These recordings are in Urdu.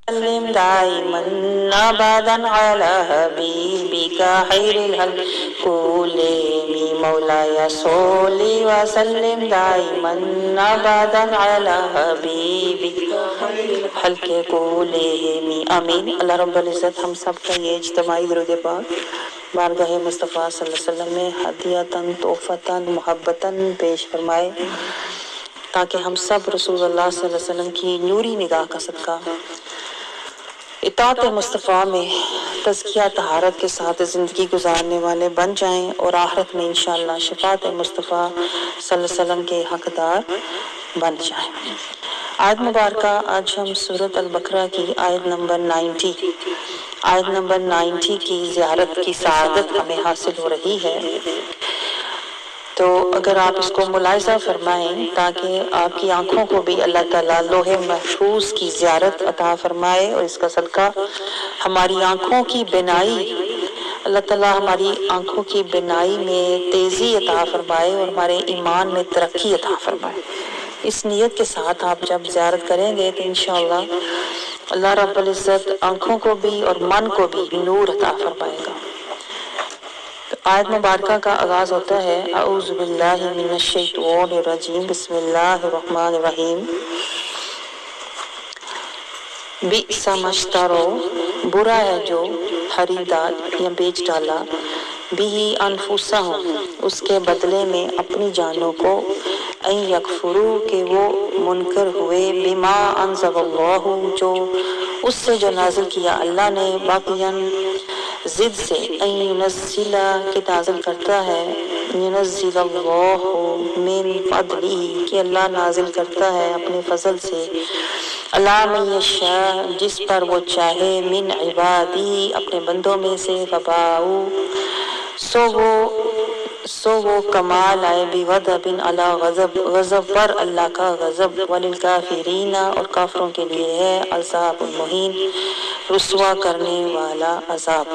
سلم دائما ابدا على حبيبك خير الخلق كلهم مولاي صل وسلم دائما ابدا على حبيبك خير الخلق كلهم آمین۔ اللہ رب العزت ہم سب کا یہ اجتماعی درود پاک بارگاہ مصطفیٰ صلی اللہ علیہ وسلم میں ہدیتاً تحفتاً محبتاً پیش فرمائے تاکہ ہم سب رسول اللہ صلی اللہ علیہ وسلم کی نوری نگاہ کا صدقہ اطاعت مصطفیٰ میں تزکیہ طہارت کے ساتھ زندگی گزارنے والے بن جائیں اور آخرت میں انشاءاللہ شفاعت مصطفیٰ صلی اللہ علیہ وسلم کے حقدار بن جائیں۔ آیت مبارکہ آج ہم سورۃ البقرہ کی آیت نمبر 90 کی زیارت کی سعادت ہمیں حاصل ہو رہی ہے، تو اگر آپ اس کو ملاحظہ فرمائیں تاکہ آپ کی آنکھوں کو بھی اللہ تعالیٰ لوح محفوظ کی زیارت عطا فرمائے اور اس کا صدقہ ہماری آنکھوں کی بینائی، اللہ تعالیٰ ہماری آنکھوں کی بینائی میں تیزی عطا فرمائے اور ہمارے ایمان میں ترقی عطا فرمائے۔ اس نیت کے ساتھ آپ جب زیارت کریں گے تو انشاءاللہ اللہ رب العزت آنکھوں کو بھی اور من کو بھی نور عطا فرمائے گا۔ آیت مبارکہ کا آغاز ہوتا ہے اعوذ باللہ من الشیطان الرجیم بسم اللہ الرحمن الرحیم۔ بئس ما اشتروا، برا ہے جو خریدا یا بیچ ڈالا، بہ انفسہم، اس کے بدلے میں اپنی جانوں کو، ان یکفروا، کہ وہ منکر ہوئے، بما انزل اللہ، جو اس سے جو نازل کیا اللہ نے، باقیاً ضد سے، ان ینزل، کہ نازل کرتا ہے، ینزل اللہ من فضلہ، کہ اللہ نازل کرتا ہے اپنے فضل سے، علی من یشاء، جس پر وہ چاہے، من عبادی، اپنے بندوں میں سے، فباؤ، سو وہ کمال آئے، بغضب، علی غضب، غضب پر اللہ کا غضب، وللکافرین، اور کافروں کے لیے ہے، عذاب مہین، رسوا کرنے والا عذاب۔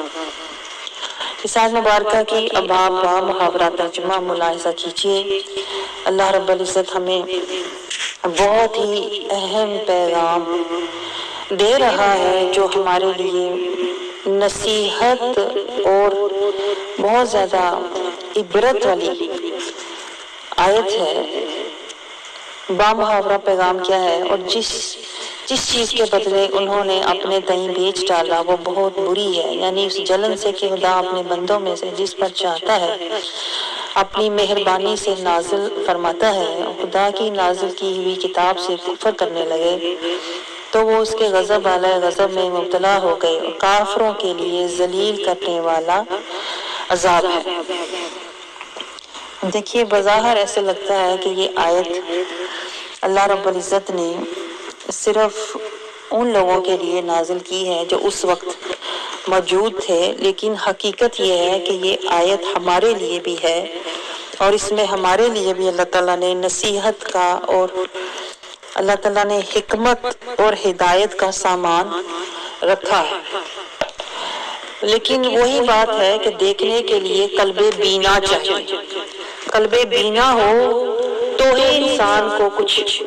اس آیت مبارکہ کی اب آپ با محاورہ ترجمہ ملاحظہ کیجئے۔ اللہ رب العزت ہمیں بہت ہی اہم پیغام دے رہا ہے جو ہمارے لیے نصیحت اور بہت زیادہ عبرت والی آیت ہے۔ با محاورہ پیغام کیا ہے؟ اور جس چیز کے بدلے انہوں نے اپنے تئیں بیچ ڈالا وہ بہت بری ہے، یعنی اس جلن سے کہ خدا اپنے بندوں میں سے جس پر چاہتا ہے اپنی مہربانی سے نازل فرماتا ہے، اور خدا کی نازل کی ہوئی کتاب سے کفر کرنے لگے تو وہ اس کے غضب والا غضب میں مبتلا ہو گئے، اور کافروں کے لیے ذلیل کرنے والا عذاب ہے۔ دیکھیے بظاہر ایسے لگتا ہے کہ یہ آیت اللہ رب العزت نے صرف ان لوگوں کے لیے نازل کی ہے جو اس وقت موجود تھے، لیکن حقیقت یہ ہے کہ یہ آیت ہمارے لیے بھی ہے، اور اس میں ہمارے لیے بھی اللہ تعالیٰ نے نصیحت کا اور اللہ تعالیٰ نے حکمت اور ہدایت کا سامان رکھا ہے۔ لیکن وہی بات ہے کہ دیکھنے کے لیے قلب بینا چاہیے۔ قلب بینا ہو تو ہی انسان کو کچھ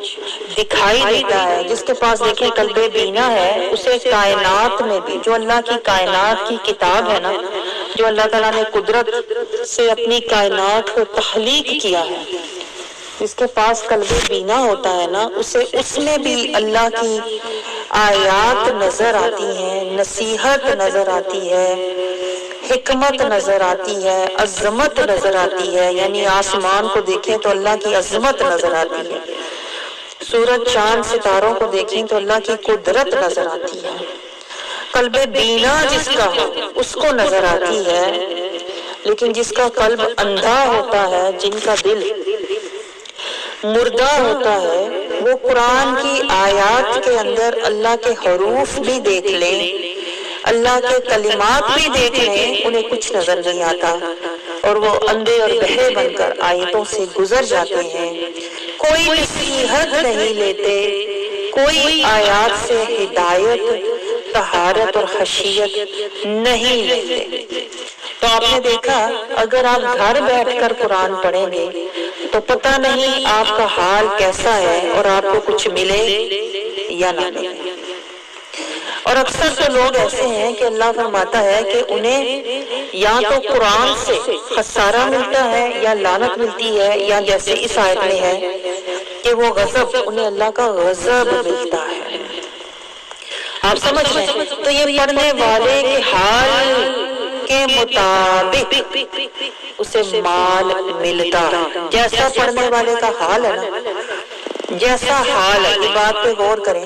دکھائی دیتا ہے۔ جس کے پاس دیکھیں قلب بینا ہے اسے کائنات میں بھی، جو اللہ کی کائنات کی کتاب ہے نا، جو اللہ تعالیٰ نے قدرت سے اپنی کائنات کو تخلیق کیا ہے، جس کے پاس قلب بینا ہوتا ہے نا، اسے اس میں بھی اللہ کی آیات نظر آتی ہیں، نصیحت نظر آتی ہے، حکمت نظر آتی ہے، عظمت نظر آتی ہے، یعنی آسمان کو دیکھیں تو اللہ کی عظمت نظر آتی ہے، سورج چاند ستاروں کو دیکھیں تو اللہ کی قدرت نظر آتی ہے۔ قلب بینا جس کا ہو اس کو نظر آتی ہے، لیکن جس کا قلب اندھا ہوتا ہے، جن کا دل مردہ ہوتا ہے، وہ قرآن کی آیات کے اندر اللہ کے حروف بھی دیکھ لیں، اللہ کے کلمات بھی دیکھ لیں، انہیں کچھ نظر نہیں آتا، اور وہ اندھے اور بہرے بن کر آیتوں سے گزر جاتے ہیں، کوئی نصیحت نہیں لیتے، کوئی آیات سے ہدایت، طہارت اور خشیت نہیں لیتے۔ تو آپ نے دیکھا اگر آپ گھر بیٹھ کر قرآن پڑھیں گے تو پتہ نہیں آپ کا حال کیسا ہے اور آپ کو کچھ ملے یا نہ ملے۔ اور اکثر تو لوگ ایسے ہیں کہ اللہ فرماتا ہے کہ انہیں یا تو قرآن سے خسارہ ملتا ہے یا لعنت ملتی ہے، یا جیسے اس آیت میں ہے کہ وہ غضب، انہیں اللہ کا غضب ملتا ہے۔ آپ سمجھ رہے ہیں؟ تو یہ پڑھنے والے کے حال کے مطابق اسے مال ملتا ہے۔ جیسا پڑھنے والے کا حال ہے نا، جیسا حال ہے، یہ بات پہ غور کریں۔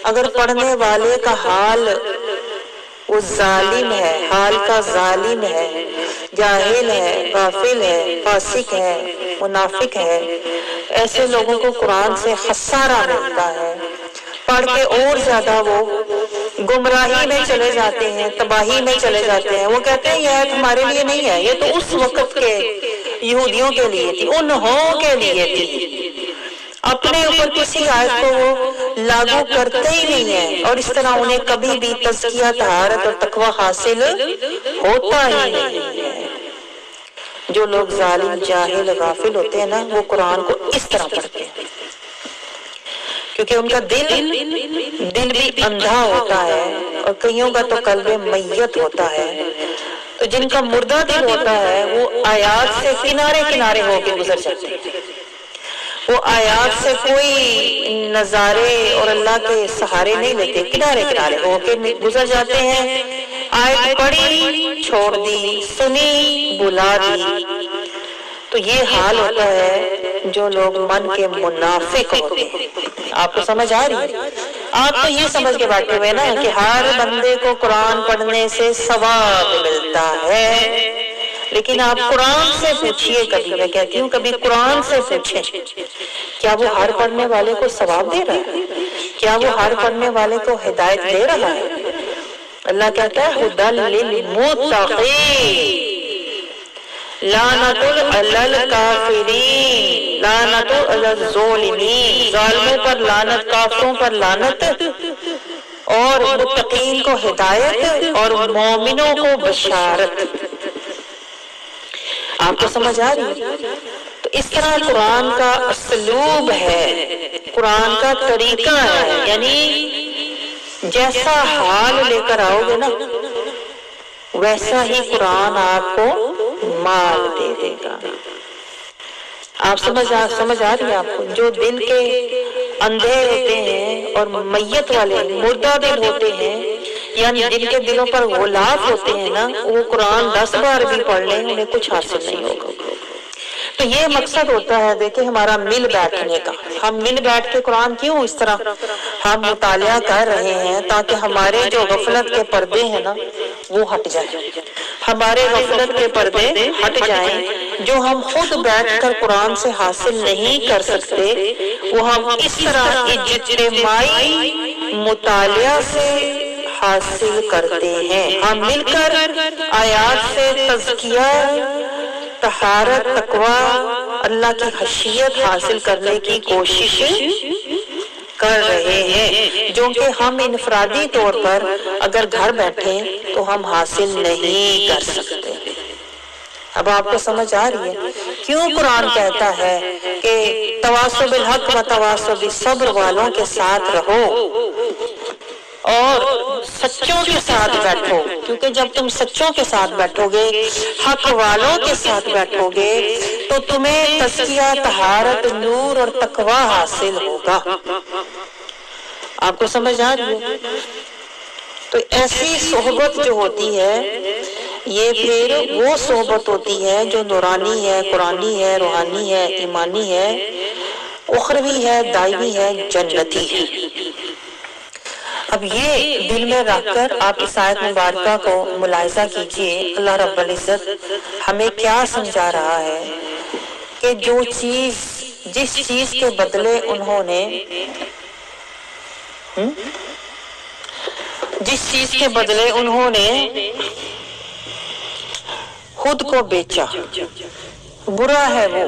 اگر پڑھنے والے کا حال وہ ظالم ہے، حال کا ظالم ہے، جاہل ہے، غافل ہے، فاسق ہے، منافق ہے، ایسے لوگوں کو قرآن سے خسارہ ملتا ہے، پڑھ کے اور زیادہ وہ گمراہی میں چلے جاتے ہیں، تباہی میں چلے جاتے ہیں۔ وہ کہتے ہیں یہ آیت ہمارے لیے نہیں ہے، یہ تو اس وقت کے یہودیوں کے لیے تھی، انہوں کے لیے تھی۔ اپنے اوپر کسی آیت کو وہ لاگو کرتے ہی نہیں ہیں، اور اس طرح انہیں کبھی بھی تزکیہ، طہارت اور تقوی حاصل ہوتا ہی نہیں ہے۔ جو لوگ ظالم، جاہل، غافل ہوتے ہیں نا، وہ قرآن کو اس طرح پڑھتے ہیں، کیونکہ ان کا دل بھی اندھا ہوتا ہے، اور کئیوں کا تو قلب میت ہوتا ہے۔ تو جن کا مردہ دل ہوتا ہے وہ آیات سے کنارے کنارے ہو کے گزر جاتے ہیں، وہ آیات سے کوئی نظارے اور اللہ کے سہارے نہیں لیتے، کنارے کنارے ہو کے گزر جاتے ہیں۔ آیت پڑھی چھوڑ دی، سنی بھلا دی۔ تو یہ حال ہوتا ہے جو لوگ من کے منافق ہوتے ہیں۔ آپ کو سمجھ آ رہی ہے؟ آپ تو یہ سمجھ کے بیٹھے ہوئے نا کہ ہر بندے کو قرآن پڑھنے سے ثواب ملتا ہے، لیکن آپ قرآن سے پوچھئے، کبھی میں کہتی ہوں کبھی قرآن سے پوچھیں، کیا وہ ہر پڑھنے والے کو ثواب دے رہا ہے؟ کیا وہ ہر پڑھنے والے کو ہدایت دے رہا ہے؟ اللہ کہتا ہے ہدی للمتقین، لعنت علی الکافرین، لعنت علی الظالمین، ظالموں پر لعنت، کافروں پر لعنت، اور متقین کو ہدایت اور مومنوں کو بشارت۔ آپ کو سمجھ آ رہی ہے؟ تو اس طرح قرآن کا اسلوب ہے، قرآن کا طریقہ ہے، یعنی جیسا حال لے کر آؤ گے نا ویسا ہی قرآن آپ کو مال دے دے گا۔ آپ سمجھ آ رہی ہے آپ کو؟ جو دل کے اندھے ہوتے ہیں اور میت والے مردہ دل ہوتے ہیں، یعنی جن کے دلوں پر غلاف ہوتے ہیں نا، وہ قرآن 10 بار بھی پڑھ لیں انہیں کچھ حاصل نہیں ہوگا۔ تو یہ مقصد ہوتا ہے دیکھیں ہمارا مل بیٹھنے کا۔ ہم مل بیٹھ کے قرآن کیوں اس طرح ہم مطالعہ کر رہے ہیں؟ تاکہ ہمارے جو غفلت کے پردے ہیں نا وہ ہٹ جائیں، ہمارے غفلت کے پردے ہٹ جائیں۔ جو ہم خود بیٹھ کر قرآن سے حاصل نہیں کر سکتے وہ ہم اس طرح اجتماعی مطالعہ سے حاصل کرتے ہیں۔ ہم مل کر آیات سے تزکیہ، طہارت، تقوی، اللہ کی خشیت حاصل کرنے کی کوشش کر رہے ہیں، جو کہ ہم انفرادی طور پر اگر گھر بیٹھیں تو ہم حاصل نہیں کر سکتے۔ اب آپ کو سمجھ آ رہی ہے کیوں قرآن کہتا ہے کہ تواصوا بالحق و تواصوا بالصبر والوں کے ساتھ رہو اور سچوں کے ساتھ بیٹھو، کیونکہ جب تم سچوں کے ساتھ بیٹھو گے، حق والوں کے ساتھ بیٹھو گے تو تمہیں تزکیہ، طہارت، نور اور تقوی حاصل ہوگا۔ آپ کو سمجھ آ رہی ہے؟ تو ایسی صحبت جو ہوتی ہے یہ پھر وہ صحبت ہوتی ہے جو نورانی ہے، قرآنی ہے، روحانی ہے، ایمانی ہے، اخروی ہے، دائمی ہے، جنتی ہے۔ اب یہ دل میں رکھ کر آپ اس آیت مبارکہ کو ملاحظہ کیجئے، اللہ رب العزت ہمیں کیا سمجھا رہا ہے کہ جس چیز کے بدلے انہوں نے خود کو بیچا، برا ہے وہ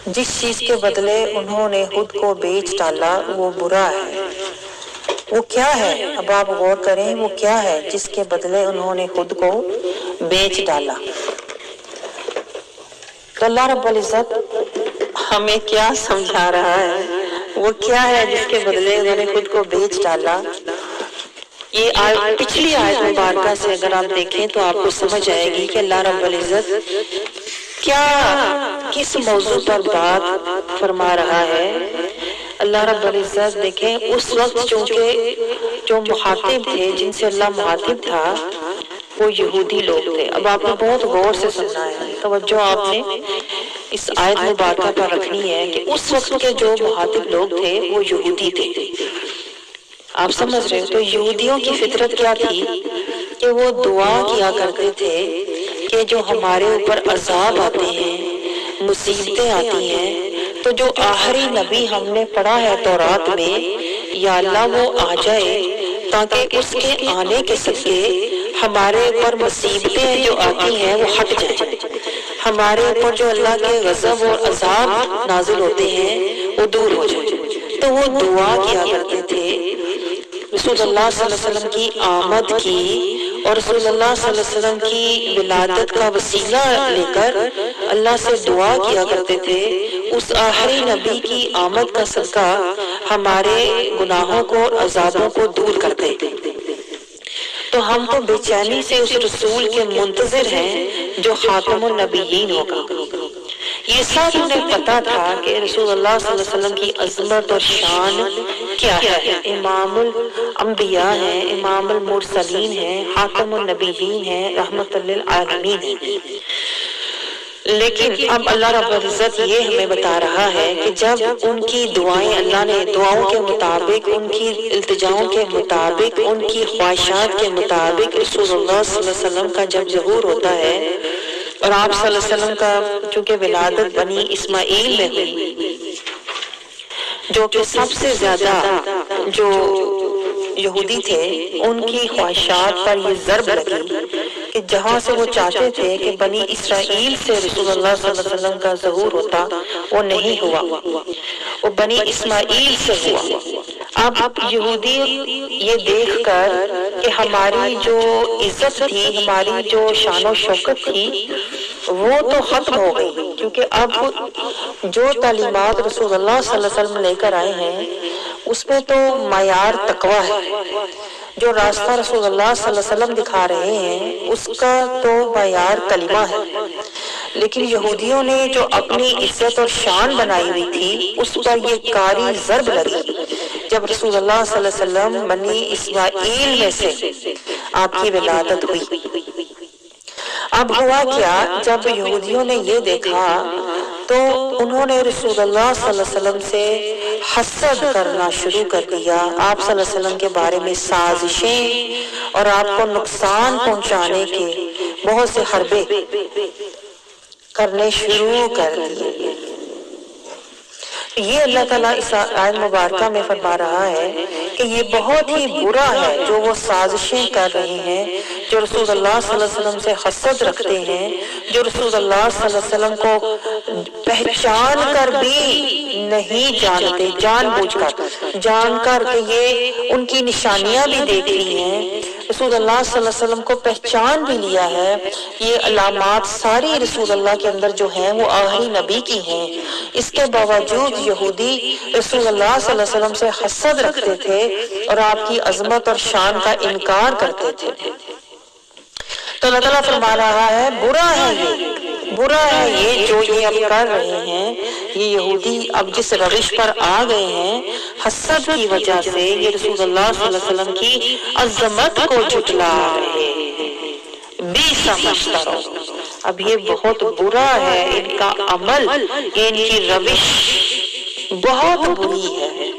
جس چیز کے بدلے انہوں نے خود کو بیچ ڈالا، وہ برا ہے۔ وہ کیا ہے؟ اب آپ غور کریں وہ کیا ہے جس کے بدلے انہوں نے خود کو بیچ ڈالا؟ تو اللہ رب العزت ہمیں کیا سمجھا رہا ہے؟ وہ کیا ہے جس کے بدلے انہوں نے خود کو بیچ ڈالا؟ یہ پچھلی آیت مبارکہ سے اگر آپ دیکھیں تو آپ کو سمجھ آئے گی کہ اللہ رب العزت کس موضوع پر بات فرما رہا ہے۔ اللہ رب العزت دیکھیں اس وقت چونکہ جو مخاطب تھے، جن سے اللہ مخاطب تھا، وہ یہودی لوگ تھے۔ اب آپ نے بہت غور سے سننا ہے، توجہ آپ نے اس آیت مبارکہ پر رکھنی ہے کہ اس وقت کے جو مخاطب لوگ تھے وہ یہودی تھے۔ آپ سمجھ رہے ہو؟ تو یہودیوں کی فطرت کیا تھی کہ وہ دعا کیا کرتے تھے کہ جو ہمارے اوپر عذاب آتے ہیں، مصیبتیں آتی ہیں، تو جو آخری نبی ہم نے پڑھا ہے تورات میں، یا اللہ وہ آ جائے تاکہ اس کے آنے کے صدقے ہمارے اوپر مصیبتیں جو آتی ہیں وہ ہٹ جائیں، ہمارے اوپر جو اللہ کے غضب اور عذاب نازل ہوتے ہیں وہ دور ہو جائیں۔ تو وہ دعا کیا کرتے تھے رسول اللہ صلی اللہ علیہ وسلم کی آمد کی، اور رسول اللہ صلی اللہ علیہ وسلم کی ولادت کا وسیلہ لے کر اللہ سے دعا کیا کرتے تھے اس آخری نبی کی آمد کا صدقہ ہمارے گناہوں کو اور عذابوں کو دور کر دے۔ تو ہم تو بے چینی سے اس رسول کے منتظر ہیں جو خاتم النبیین ہوگا۔ یہ سب انہیں پتا تھا کہ رسول اللہ صلی اللہ علیہ وسلم کی عظمت اور شان کیا ہے، امام الانبیاء ہیں، امام المرسلین ہیں، خاتم النبیین ہیں، رحمت للعالمین ہیں۔ لیکن اب اللہ رب العزت یہ ہمیں بتا رہا ہے کہ جب ان کی دعائیں، اللہ نے دعاؤں کے مطابق، ان کی التجاؤں کے مطابق، ان کی خواہشات کے مطابق رسول اللہ صلی اللہ علیہ وسلم کا جب ظہور ہوتا ہے، اور آپ صلی اللہ علیہ وسلم کا چونکہ ولادت بنی اسماعیل میں ہوئی، جو کہ سب سے زیادہ جو یہودی تھے ان کی خواہشات پر یہ ضرب لگی کہ جہاں سے وہ چاہتے تھے کہ بنی اسرائیل سے رسول اللہ صلی اللہ علیہ وسلم کا ظہور ہوتا، وہ نہیں ہوا، وہ بنی اسماعیل سے ہوا۔ اب یہودی یہ دیکھ کر کہ ہماری جو عزت تھی، ہماری جو شان و شوکت تھی، وہ تو ختم ہو گئی، کیونکہ اب جو تعلیمات رسول اللہ صلی اللہ علیہ وسلم لے کر آئے ہیں اس میں تو معیار تقویٰ ہے، جو راستہ رسول اللہ صلی اللہ علیہ وسلم دکھا رہے ہیں اس کا تو معیار کلمہ ہے۔ لیکن یہودیوں نے جو اپنی عزت اور شان بنائی ہوئی تھی اس پر یہ کاری ضرب لگی جب رسول اللہ صلی اللہ علیہ وسلم بنی اسماعیل میں سے آپ کی ولادت ہوئی۔ اب ہوا کیا، جب یہودیوں نے یہ دیکھا تو انہوں نے رسول اللہ صلی اللہ علیہ وسلم سے حسد کرنا شروع کر دیا، آپ صلی اللہ علیہ وسلم کے بارے میں سازشیں اور آپ کو نقصان پہنچانے کے بہت سے حربے کرنے شروع کر دیے۔ یہ اللہ تعالیٰ اس آیت مبارکہ میں فرما رہا ہے کہ یہ بہت ہی برا ہے جو وہ سازشیں کر رہے ہیں، جو رسول اللہ صلی اللہ علیہ وسلم سے حسد رکھتے ہیں، جو رسول اللہ صلی اللہ علیہ وسلم کو پہچان کر بھی نہیں جانتے، جان کر کہ یہ ان کی نشانیاں بھی دیکھ لی ہیں، رسول اللہ صلی اللہ علیہ وسلم کو پہچان بھی لیا ہے، یہ علامات ساری رسول اللہ کے اندر جو ہیں وہ آخری نبی کی ہیں، اس کے باوجود یہودی رسول اللہ صلی اللہ علیہ وسلم سے حسد رکھتے تھے اور آپ کی عظمت اور شان کا انکار کرتے تھے۔ تو اللہ تعالیٰ فرما رہا ہے برا ہے یہ جو یہ اب کر رہے ہیں، یہ یہودی اب جس روش پر آ گئے ہیں حسد کی وجہ سے، یہ رسول اللہ صلی اللہ علیہ وسلم کی عظمت کو جھٹلا رہے ہیں، بیسا مشترو، اب یہ بہت برا ہے، ان کا عمل، ان کی روش بہت بری ہے،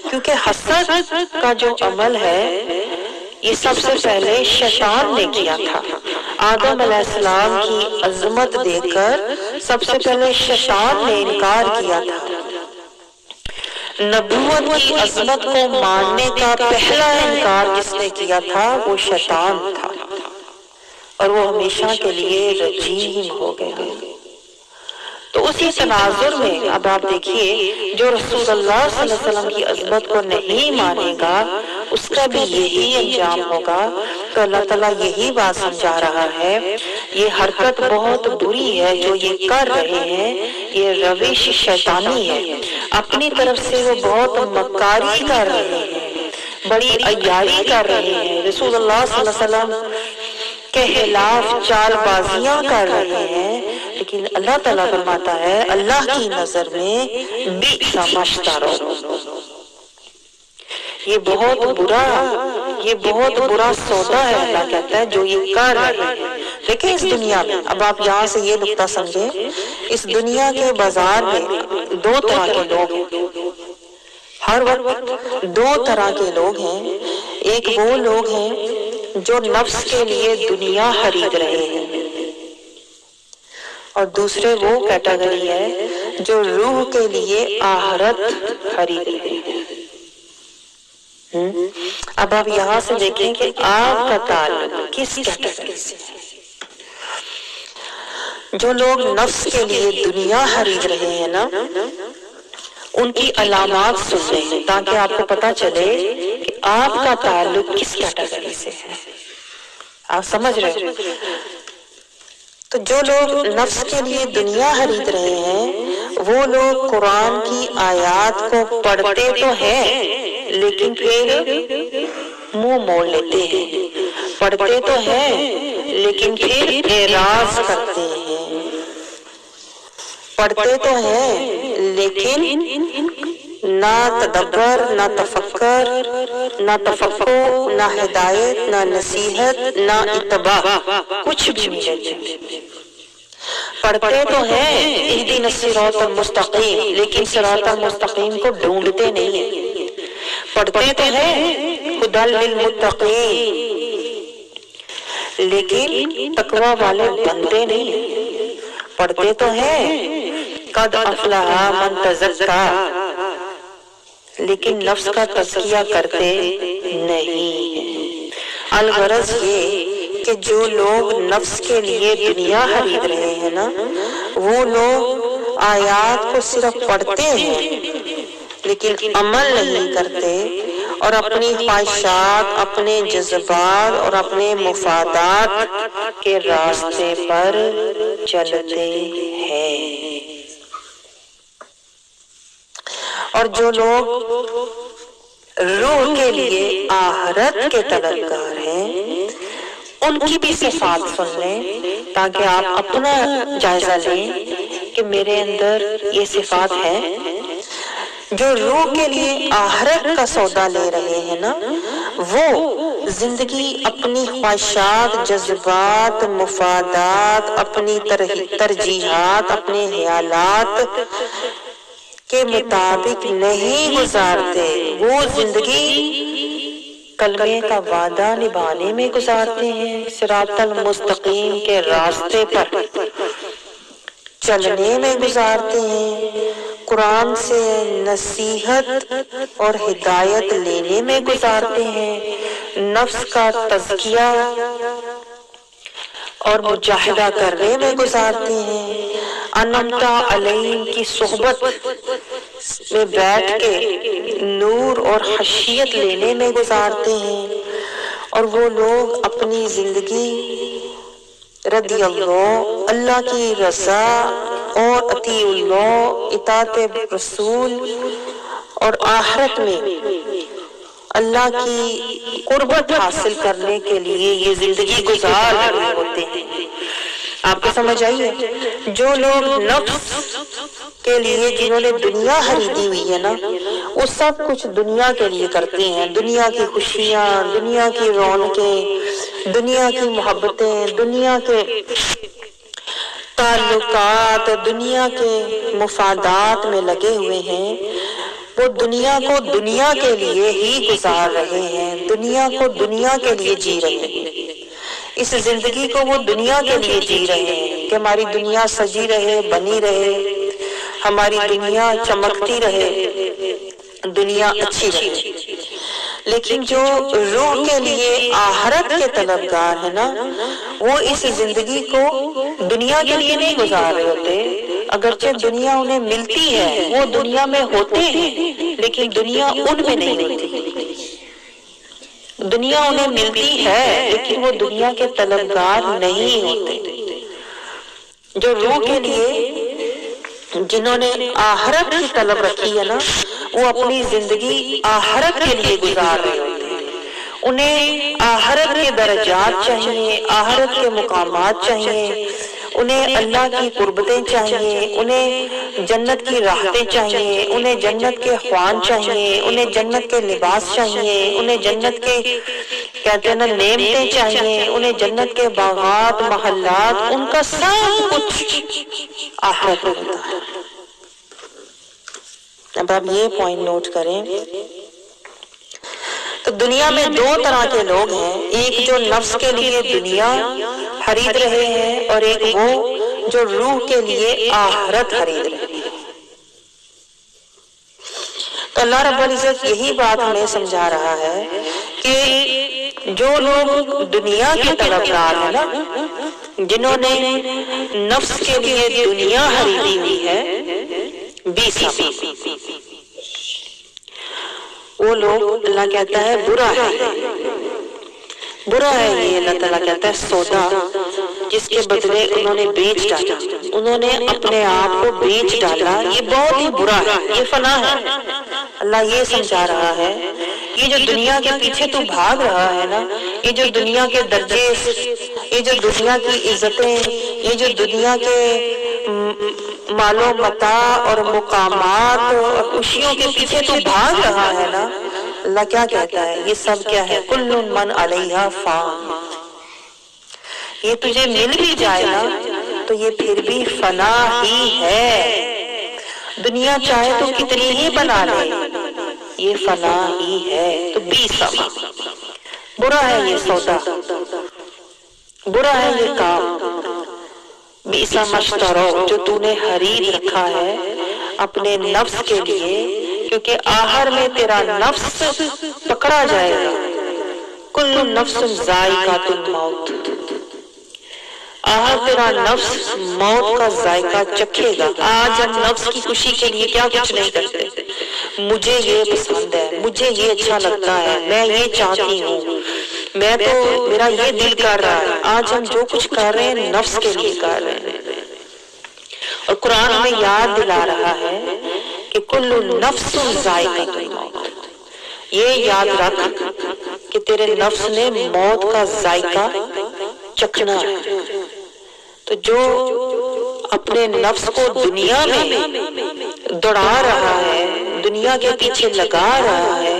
کیونکہ حسد کا جو عمل ہے یہ سب سے پہلے شیطان نے کیا تھا۔ آدم علیہ السلام کی عظمت دیکھ کر سب سے پہلے شیطان نے انکار کیا تھا۔ نبوت کی عظمت کو ماننے کا پہلا انکار جس نے کیا تھا وہ شیطان تھا، اور وہ ہمیشہ کے لیے رجیم ہو گیا۔ تو اسی تناظر میں اب آپ دیکھیے جو رسول اللہ صلی اللہ علیہ وسلم کی عظمت کو نہیں مانے گا اس کا بھی یہی انجام ہوگا۔ تو اللہ تعالیٰ یہی بات سمجھا رہا ہے، یہ حرکت بہت بری ہے جو یہ کر رہے ہیں، یہ روش شیطانی ہے، اپنی طرف سے وہ بہت مکاری کر رہے ہیں، بڑی عیاری کر رہے ہیں، رسول اللہ صلی اللہ علیہ وسلم کے خلاف چال بازیاں کر رہے ہیں، لیکن اللہ تعالیٰ فرماتا ہے اللہ کی نظر میں بئس ما اشتروا، یہ بہت برا سودا ہے، اللہ کہتا ہے جو یہ کر رہے ہیں۔ دیکھیں اس دنیا میں، اب آپ یہاں سے یہ نقطہ سمجھیں، اس دنیا کے بازار میں دو طرح کے لوگ ہیں، ہر وقت دو طرح کے لوگ ہیں۔ ایک وہ لوگ ہیں جو نفس کے لیے دنیا خرید رہے ہیں، اور دوسرے وہ کیٹیگری ہے جو روح کے لیے آخرت خرید رہے ہیں۔ اب آپ یہاں سے دیکھیں کہ آپ کا تعلق کس کیٹیگری سے ہے۔ جو لوگ نفس کے لیے دنیا خرید رہے ہیں نا، ان کی علامات سن رہے ہیں تاکہ آپ کو پتا چلے کہ آپ کا تعلق کس کیٹیگری سے ہے۔ آپ سمجھ رہے ہیں؟ تو جو لوگ نفس کے لیے دنیا خرید رہے ہیں، وہ لوگ قرآن کی آیات کو پڑھتے تو ہیں لیکن پھر منہ موڑ لیتے ہیں، پڑھتے تو ہیں لیکن پھر اعراض کرتے ہیں، پڑھتے تو ہیں لیکن نہ تدبر، نہ تفکر، نہ تفقہ، نہ ہدایت، نہ نصیحت، نہ اتباع، کچھ بھی نہیں رہتے۔ پڑھتے تو ہیں اہدنا الصراط المستقیم، لیکن صراط المستقیم کو ڈھونڈتے نہیں ہیں۔ پڑھتے تو ہیں ہدی للمتقین، لیکن تقوی والے بنتے نہیں ہیں۔ پڑھتے تو ہیں قد افلح من تزکا، لیکن نفس کا تزکیہ کرتے نہیں ہیں۔ الغرض یہ کہ جو لوگ نفس کے لیے دنیا خرید رہے ہیں نا، وہ لوگ آیات کو صرف پڑھتے ہیں لیکن عمل نہیں کرتے، اور اپنی خواہشات، اپنے جذبات اور اپنے مفادات کے راستے پر چلتے ہیں۔ اور جو لوگ روح کے لیے آخرت کے طلبگار ہیں، ان کی بھی صفات سن لیں تاکہ آپ اپنا جائزہ لیں کہ میرے اندر یہ صفات ہے۔ جو روح کے لیے آخرت کا سودا لے رہے ہیں نا، وہ زندگی اپنی خواہشات، جذبات، مفادات، اپنی ترجیحات، اپنے خیالات کے مطابق نہیں گزارتے، وہ زندگی کلمے کا وعدہ نبھانے میں گزارتے ہیں، صراط المستقیم کے راستے پر چلنے میں گزارتے ہیں، قرآن سے نصیحت اور ہدایت لینے میں گزارتے ہیں، نفس کا تزکیہ اور مجاہدہ کرنے میں گزارتے ہیں، انعمت علیہم کی صحبت میں بیٹھ کے نور اور خشیت لینے میں گزارتے ہیں، اور وہ لوگ اپنی زندگی رضی اللہ کی رضا اور اطیع اللہ، اطاعت رسول اور آخرت میں اللہ کی قربت حاصل کرنے کے لیے یہ زندگی گزار رہے ہوتے ہیں۔ آپ کو سمجھ آئی ہے؟ جو لوگ نفس کے لیے، جنہوں نے دنیا خریدی ہوئی ہے نا، وہ سب کچھ دنیا کے لیے کرتے ہیں، دنیا کی خوشیاں، دنیا کی رونقیں، دنیا کی محبتیں، دنیا کے تعلقات، دنیا کے مفادات میں لگے ہوئے ہیں۔ وہ دنیا کو دنیا کے لیے ہی گزار رہے ہیں، دنیا کو دنیا کے لیے جی رہے ہیں، اس زندگی کو وہ دنیا کے لیے جی رہے ہیں کہ ہماری دنیا سجی رہے، بنی رہے، ہماری دنیا چمکتی رہے، دنیا اچھی رہے۔ لیکن جو روح کے لیے آخرت کے طلبگار ہیں نا، وہ اس زندگی کو دنیا کے لیے نہیں گزار رہے ہوتے، اگرچہ دنیا انہیں ملتی ہے، وہ دنیا میں ہوتے ہیں، لیکن دنیا ان میں نہیں ہوتی۔ دنیا انہیں ملتی ہے لیکن وہ دنیا کے طلبگار نہیں ہوتے۔ جو روح کے لیے، جنہوں نے آخرت کی طلب رکھی ہے نا، وہ اپنی زندگی آخرت کے لیے گزار رہے ہوتے ہیں۔ انہیں آخرت کے درجات چاہیے، آخرت کے مقامات چاہیے، انہیں اللہ کی قربتیں چاہیے، انہیں جنت کی راحتیں چاہیے، انہیں جنت کے خوان چاہیے، انہیں جنت کے لباس چاہیے، انہیں جنت کے کہتے ہیں نا نعمتیں چاہیے، انہیں جنت کے باغات محلات، ان کا سب کچھ آخرت میں ہوتا ہے۔ اب آپ یہ پوائنٹ نوٹ کریں، تو دنیا میں دو طرح کے لوگ ہیں، ایک جو نفس کے لیے دنیا خرید رہے ہیں اور ایک وہ جو روح کے لیے آخرت خرید رہے ہیں۔ تو اللہ رب العزت یہی بات ہمیں سمجھا رہا ہے کہ جو لوگ دنیا کے طلبگار ہیں نا، جنہوں نے نفس کے لیے دنیا خریدی ہوئی ہے، وہ لوگ اللہ کہتا ہے برا ہے، برا ہے یہ اللہ تعالیٰ کہتا ہے سودا جس کے بدلے انہوں نے بیچ ڈالا، انہوں نے اپنے آپ کو بیچ ڈالا، یہ بہت ہی برا ہے، یہ فنا ہے۔ اللہ یہ سمجھا رہا ہے یہ جو دنیا کے پیچھے تو بھاگ رہا ہے نا، یہ جو دنیا کے درجے، یہ جو دنیا کی عزتیں، یہ جو دنیا کے مال و متاع اور مقامات اور خوشیوں کے پیچھے تو بھاگ رہا ہے نا، اللہ کیا کہتا ہے یہ سب کیا ہے؟ کل من علیہا فان، یہ تجھے مل بھی جائے نا تو یہ پھر بھی فنا ہی ہے، دنیا چاہے تو کتنی ہی بنا لے، یہ فنا ہی ہے۔ تو برا ہے یہ سودا، برا ہے یہ کام، بیسا مشترو جو تو نے خرید رکھا ہے اپنے نفس کے لیے، کیونکہ آخر میں تیرا نفس پکڑا جائے گا۔ کل نفس ذائقۃ الموت، آخر تیرا نفس موت کا ذائقہ چکھے گا۔ آج ہم نفس کی خوشی کے لیے کیا کچھ نہیں کرتے، مجھے یہ پسند ہے، مجھے یہ اچھا لگتا ہے، میں یہ چاہتی ہوں، میں تو میرا یہ دل کر رہا ہے۔ آج ہم جو کچھ کر رہے ہیں نفس کے لیے کر رہے ہیں، اور قرآن ہمیں یاد دلا رہا ہے کہ کل نفس ذائقۃ الموت، یہ یاد رکھ کہ تیرے نفس نے موت کا ذائقہ چکھنا ہے۔ تو جو اپنے نفس کو دنیا میں دوڑا رہا ہے، دنیا کے پیچھے لگا رہا ہے،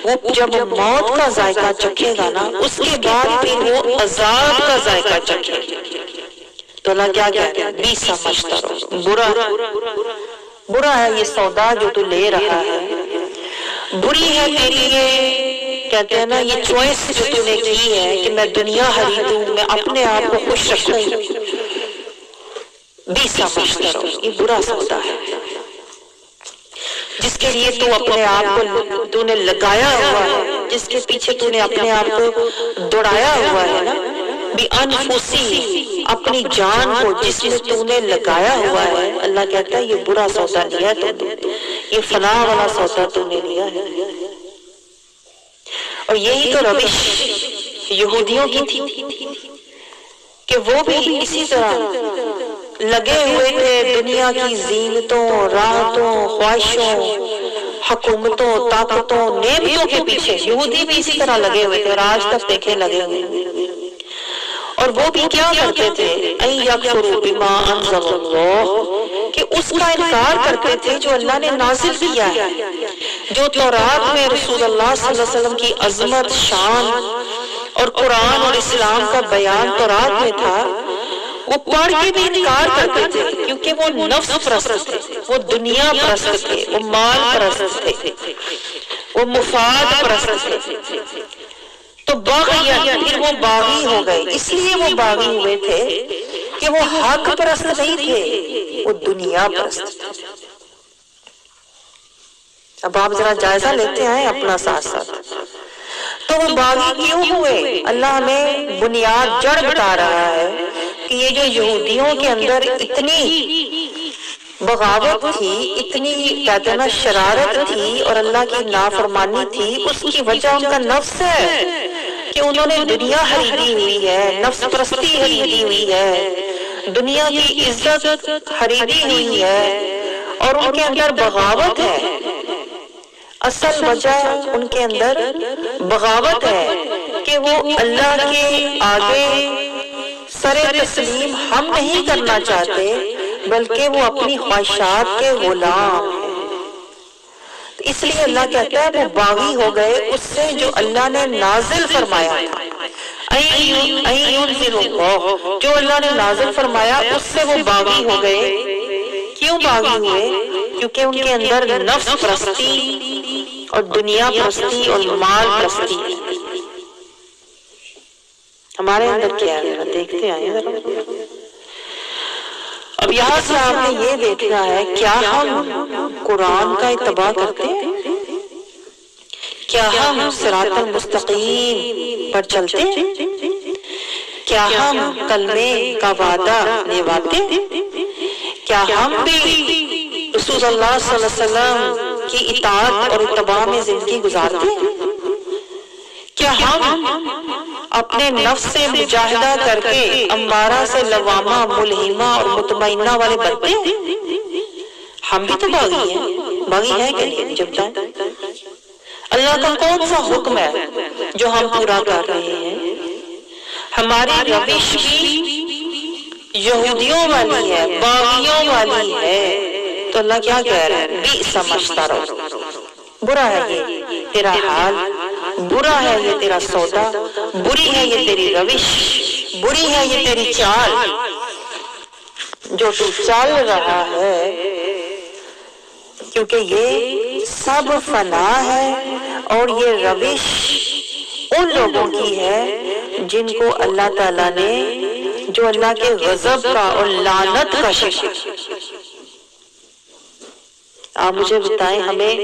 وہ جب موت کا ذائقہ چکھے گا نا، اس کے بعد پھر وہ عذاب کا ذائقہ چکھے گا۔ تو اللہ کیا کہتے ہیں؟ بیسا مشترو، برا ہے یہ سودا جو تو لے رہا ہے، بری ہے تیری یہ کہتے ہیں نا یہ چوائس جو تو نے کی ہے کہ میں دنیا خریدوں، میں اپنے آپ کو خوش رکھوں، بیسا مشترو، یہ برا سودا ہے جس کے لیے تو اپنے آپ کو تو نے لگایا ہوا ہے، جس کے پیچھے تو نے اپنے آپ کو دوڑایا ہوا ہے نا، بِأَنفُسِهِمْ، اپنی جان کو جس میں تو نے لگایا ہوا ہے۔ اللہ کہتا ہے یہ برا سودا لیا تو نے، یہ فنا والا سودا تو نے لیا ہے۔ اور یہی تو روش یہودیوں کی تھی کہ وہ بھی اسی طرح لگے ہوئے تھے دنیا کی زینتوں، راحتوں، خواہشوں، حکومتوں، طاقتوں، نعمتوں کے پیچھے۔ یہودی بھی اسی طرح لگے ہوئے تھے اور آج تک دیکھے لگے ہوئے ہیں۔ اور وہ بھی کیا کرتے تھے؟ اَن یکفروا بما انزل اللہ، کہ اس کا انکار کرتے تھے جو اللہ نے نازل کیا ہے، جو تورات میں رسول اللہ صلی اللہ علیہ وسلم کی عظمت، شان اور قرآن اور اسلام کا بیان تورات میں تھا، وہ پڑھ کے بھی انکار کرتے تھے، کیونکہ وہ نفس پرست تھے، وہ دنیا پرست تھے، وہ مال پرست تھے، وہ مفاد پرست تھے۔ تو باغیاں، پھر وہ باغی ہو گئے۔ اس لیے وہ باغی ہوئے تھے کہ وہ حق پرست نہیں تھے، وہ دنیا پرست تھے۔ اب آپ ذرا جائزہ لیتے ہیں اپنا ساتھ ساتھ، تو وہ باغی کیوں ہوئے؟ اللہ ہمیں بنیاد جڑ بتا رہا ہے کہ یہ جو یہودیوں کے اندر اتنی بغاوت تھی، اتنی کہتے ہیں نا شرارت تھی اور اللہ کی نافرمانی تھی، اس کی وجہ ان کا نفس ہے کہ انہوں نے دنیا خریدی ہوئی ہے، نفس پرستی خریدی ہوئی ہے، دنیا کی عزت خریدی ہوئی ہے، اور ان کے اندر بغاوت ہے۔ اصل وجہ ان کے اندر بغاوت ہے کہ وہ اللہ کے آگے سر تسلیم ہم نہیں کرنا چاہتے، بلکہ وہ اپنی خواہشات کے غلام ہیں۔ اس لیے اللہ کہتا ہے وہ باغی ہو گئے اس سے جو اللہ نے نازل فرمایا تھا۔ جو اللہ نے نازل فرمایا اس سے وہ باغی ہو گئے۔ کیوں باغی ہوئے؟ کیونکہ ان کے اندر نفس پرستی اور دنیا پرستی اور مال پرستی۔ ہمارے اندر کیا ہے ذرا دیکھتے آئیں ذرا۔ اب یہاں سے آپ نے یہ دیکھنا ہے کیا ہم قرآن کا اتباع کرتے ہیں؟ کیا ہم صراط المستقیم پر چلتے ہیں؟ کیا ہم کلمے کا وعدہ نبھاتے ہیں؟ کیا ہم بھی رسول اللہ صلی اللہ علیہ وسلم کی اطاعت اور اتباع میں زندگی گزارتے ہیں؟ کیا ہم اپنے نفس سے مجاہدہ کر کے امارہ سے لوامہ، ملہمہ اور مطمئنہ والے بنتے ہیں؟ ہم بھی تو باغی ہیں۔ باغی ہیں کہ نہیں؟ جب تک اللہ کا کون سا حکم ہے جو ہم پورا کر رہے ہیں؟ ہماری روش بھی یہودیوں والی ہے، باغیوں والی ہے۔ تو اللہ کیا کہہ رہا ہے؟ بئس ما اشتروا، برا ہے یہ تیرا حال، برا ہے یہ تیرا سودا، بری ہے یہ تیری روش، بری ہے یہ تیری چال جو تو چل رہا ہے، کیونکہ یہ سب فنا ہے اور یہ روش ان لوگوں کی ہے جن کو اللہ تعالیٰ نے، جو اللہ کے غضب کا اور لعنت کا شکار۔ آپ مجھے بتائیں ہمیں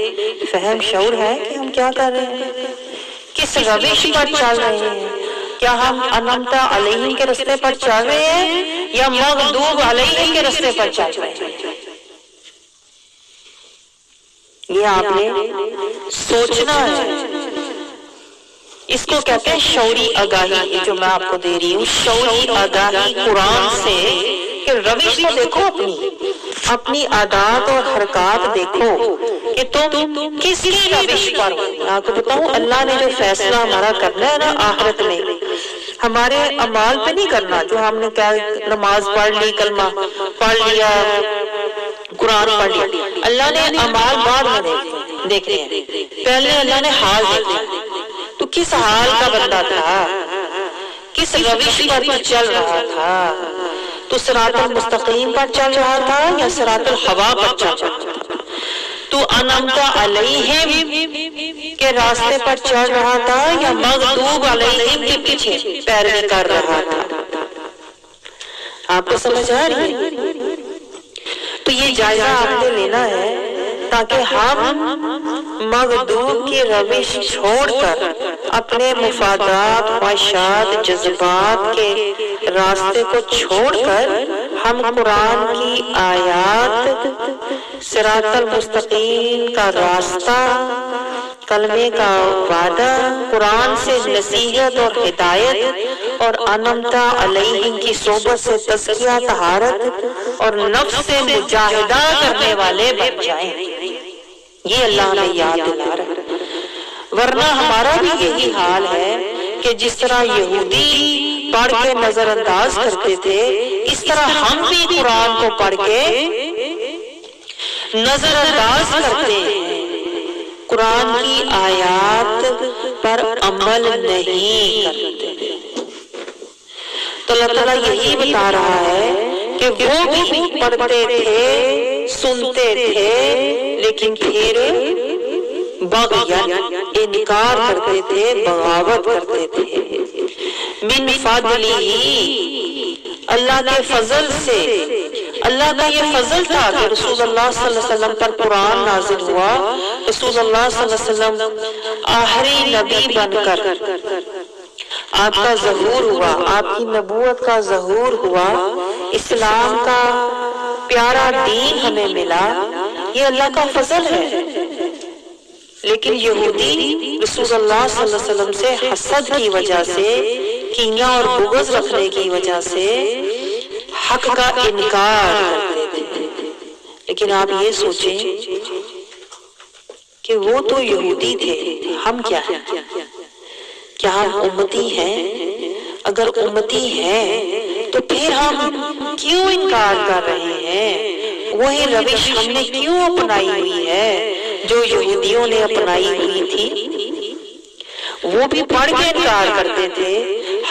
فہم شعور ہے کہ ہم کیا کر رہے ہیں، کس روش پر چل رہے ہیں؟ کیا ہم انعمت علیہم کے رستے پر چل رہے ہیں یا مغضوب علیہم کے رستے پر چل رہے ہیں؟ یہ آپ نے سوچنا ہے۔ اس کو کہتے ہیں شعوری آگاہی، جو میں آپ کو دے رہی ہوں، شعوری آگاہی قرآن سے کہ روش کو دیکھو، اپنی عادات اور حرکات دیکھو کہ تم کس کی روش پر ہو۔ میں آپ کو بتاؤں اللہ نے جو فیصلہ ہمارا کرنا ہے نا آخرت میں، ہمارے اعمال پہ نہیں کرنا، جو ہم نے کیا نماز پڑھ لی، کلمہ پڑھ لیا، قرآن پڑھ لیا۔ اللہ نے اعمال بعد میں دیکھنے ہیں، پہلے اللہ نے حال دیکھنا۔ تو کس حال کا بندہ تھا، کس روش پر تو چل رہا تھا؟ تو صراط المستقیم پر چل رہا تھا یا صراط الہوا پر چل رہا تھا؟ تو انعمت علیہم کے راستے پر چل رہا تھا یا مغضوب علیہم کے پیچھے پیروی کر رہا تھا؟ آپ کو سمجھ آ رہی ہے؟ تو یہ جائزہ آپ نے لینا ہے تاکہ ہم مغضوب کی روش چھوڑ کر اپنے مفادات، خواہشات، جذبات کے راستے کو چھوڑ کر ہم قرآن کی آیات، صراط المستقیم کا راستہ، کلمے کا وعدہ، قرآن سے نصیحت اور ہدایت اور انعمت علیہم کی صحبت سے تزکیہ، طہارت اور نفس سے مجاہدہ کرنے والے بن جائیں۔ یہ اللہ نے یاد دلا رہا ہے۔ ورنہ ہمارا بھی یہی حال ہے کہ جس طرح یہودی پڑھ کے نظر انداز کرتے تھے، اس طرح ہم بھی قرآن کو پڑھ کے نظر انداز کرتے ہیں، قرآن کی آیات پر عمل نہیں کرتے۔ تو اللہ تعالیٰ یہی بتا رہا ہے کہ وہ بھی پڑھتے تھے، سنتے تھے، لیکن پھر بغیاً انکار کرتے تھے، بغاوت کرتے تھے۔ من فضلہ، اللہ کے فضل سے، اللہ کا یہ فضل تھا کہ رسول اللہ صلی اللہ علیہ وسلم پر قرآن نازل ہوا، رسول اللہ صلی اللہ علیہ وسلم آخری نبی بن کر آپ کا ظہور ہوا، آپ کی نبوت کا ظہور ہوا، اسلام کا پیارا دین ہمیں ملا، یہ اللہ کا فضل ہے۔ لیکن یہودی رسول اللہ صلی اللہ علیہ وسلم سے حسد کی وجہ سے، کینہ اور بغض رکھنے کی وجہ سے حق کا انکار کرتے تھے۔ لیکن آپ یہ سوچیں کہ کہ وہ تو یہودی تھے، ہم کیا ہیں؟ کیا ہم امتی ہیں؟ اگر امتی ہیں تو پھر ہم کیوں انکار کر رہے ہیں؟ وہی روش ہم نے کیوں اپنائی ہوئی ہے جو یہودیوں نے اپنائی ہوئی تھی؟ وہ بھی پڑھ کے انکار کرتے تھے،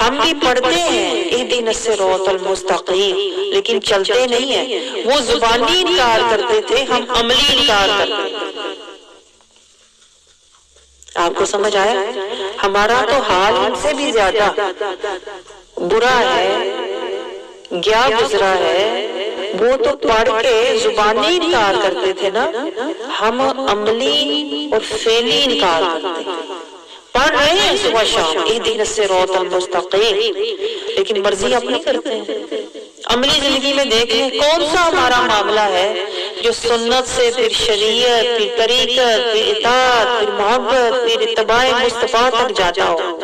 ہم بھی پڑھتے ہیں اہدنا الصراط المستقیم، لیکن چلتے نہیں ہیں۔ وہ زبانی انکار کرتے تھے، ہم عملی انکار کرتے ہیں۔ آپ کو سمجھ آیا؟ ہمارا تو حال ان سے بھی زیادہ برا ہے، گیا گزرا ہے۔ وہ تو پڑھ کے زبانی انکار کرتے تھے نا، ہم عملی اور فعلی انکار کرتے ہیں۔ پڑھ رہے ہیں صبح شام اہدنا الصراط المستقیم، لیکن مرضی اپنی کرتے ہیں۔ عملی زندگی میں دیکھیں کون سا ہمارا معاملہ ہے جو سنت سے پھر شریعت، پھر طریقت، پھر اطاعت، پھر محبت، پھر اتباع مصطفیٰ تک جاتا ہو۔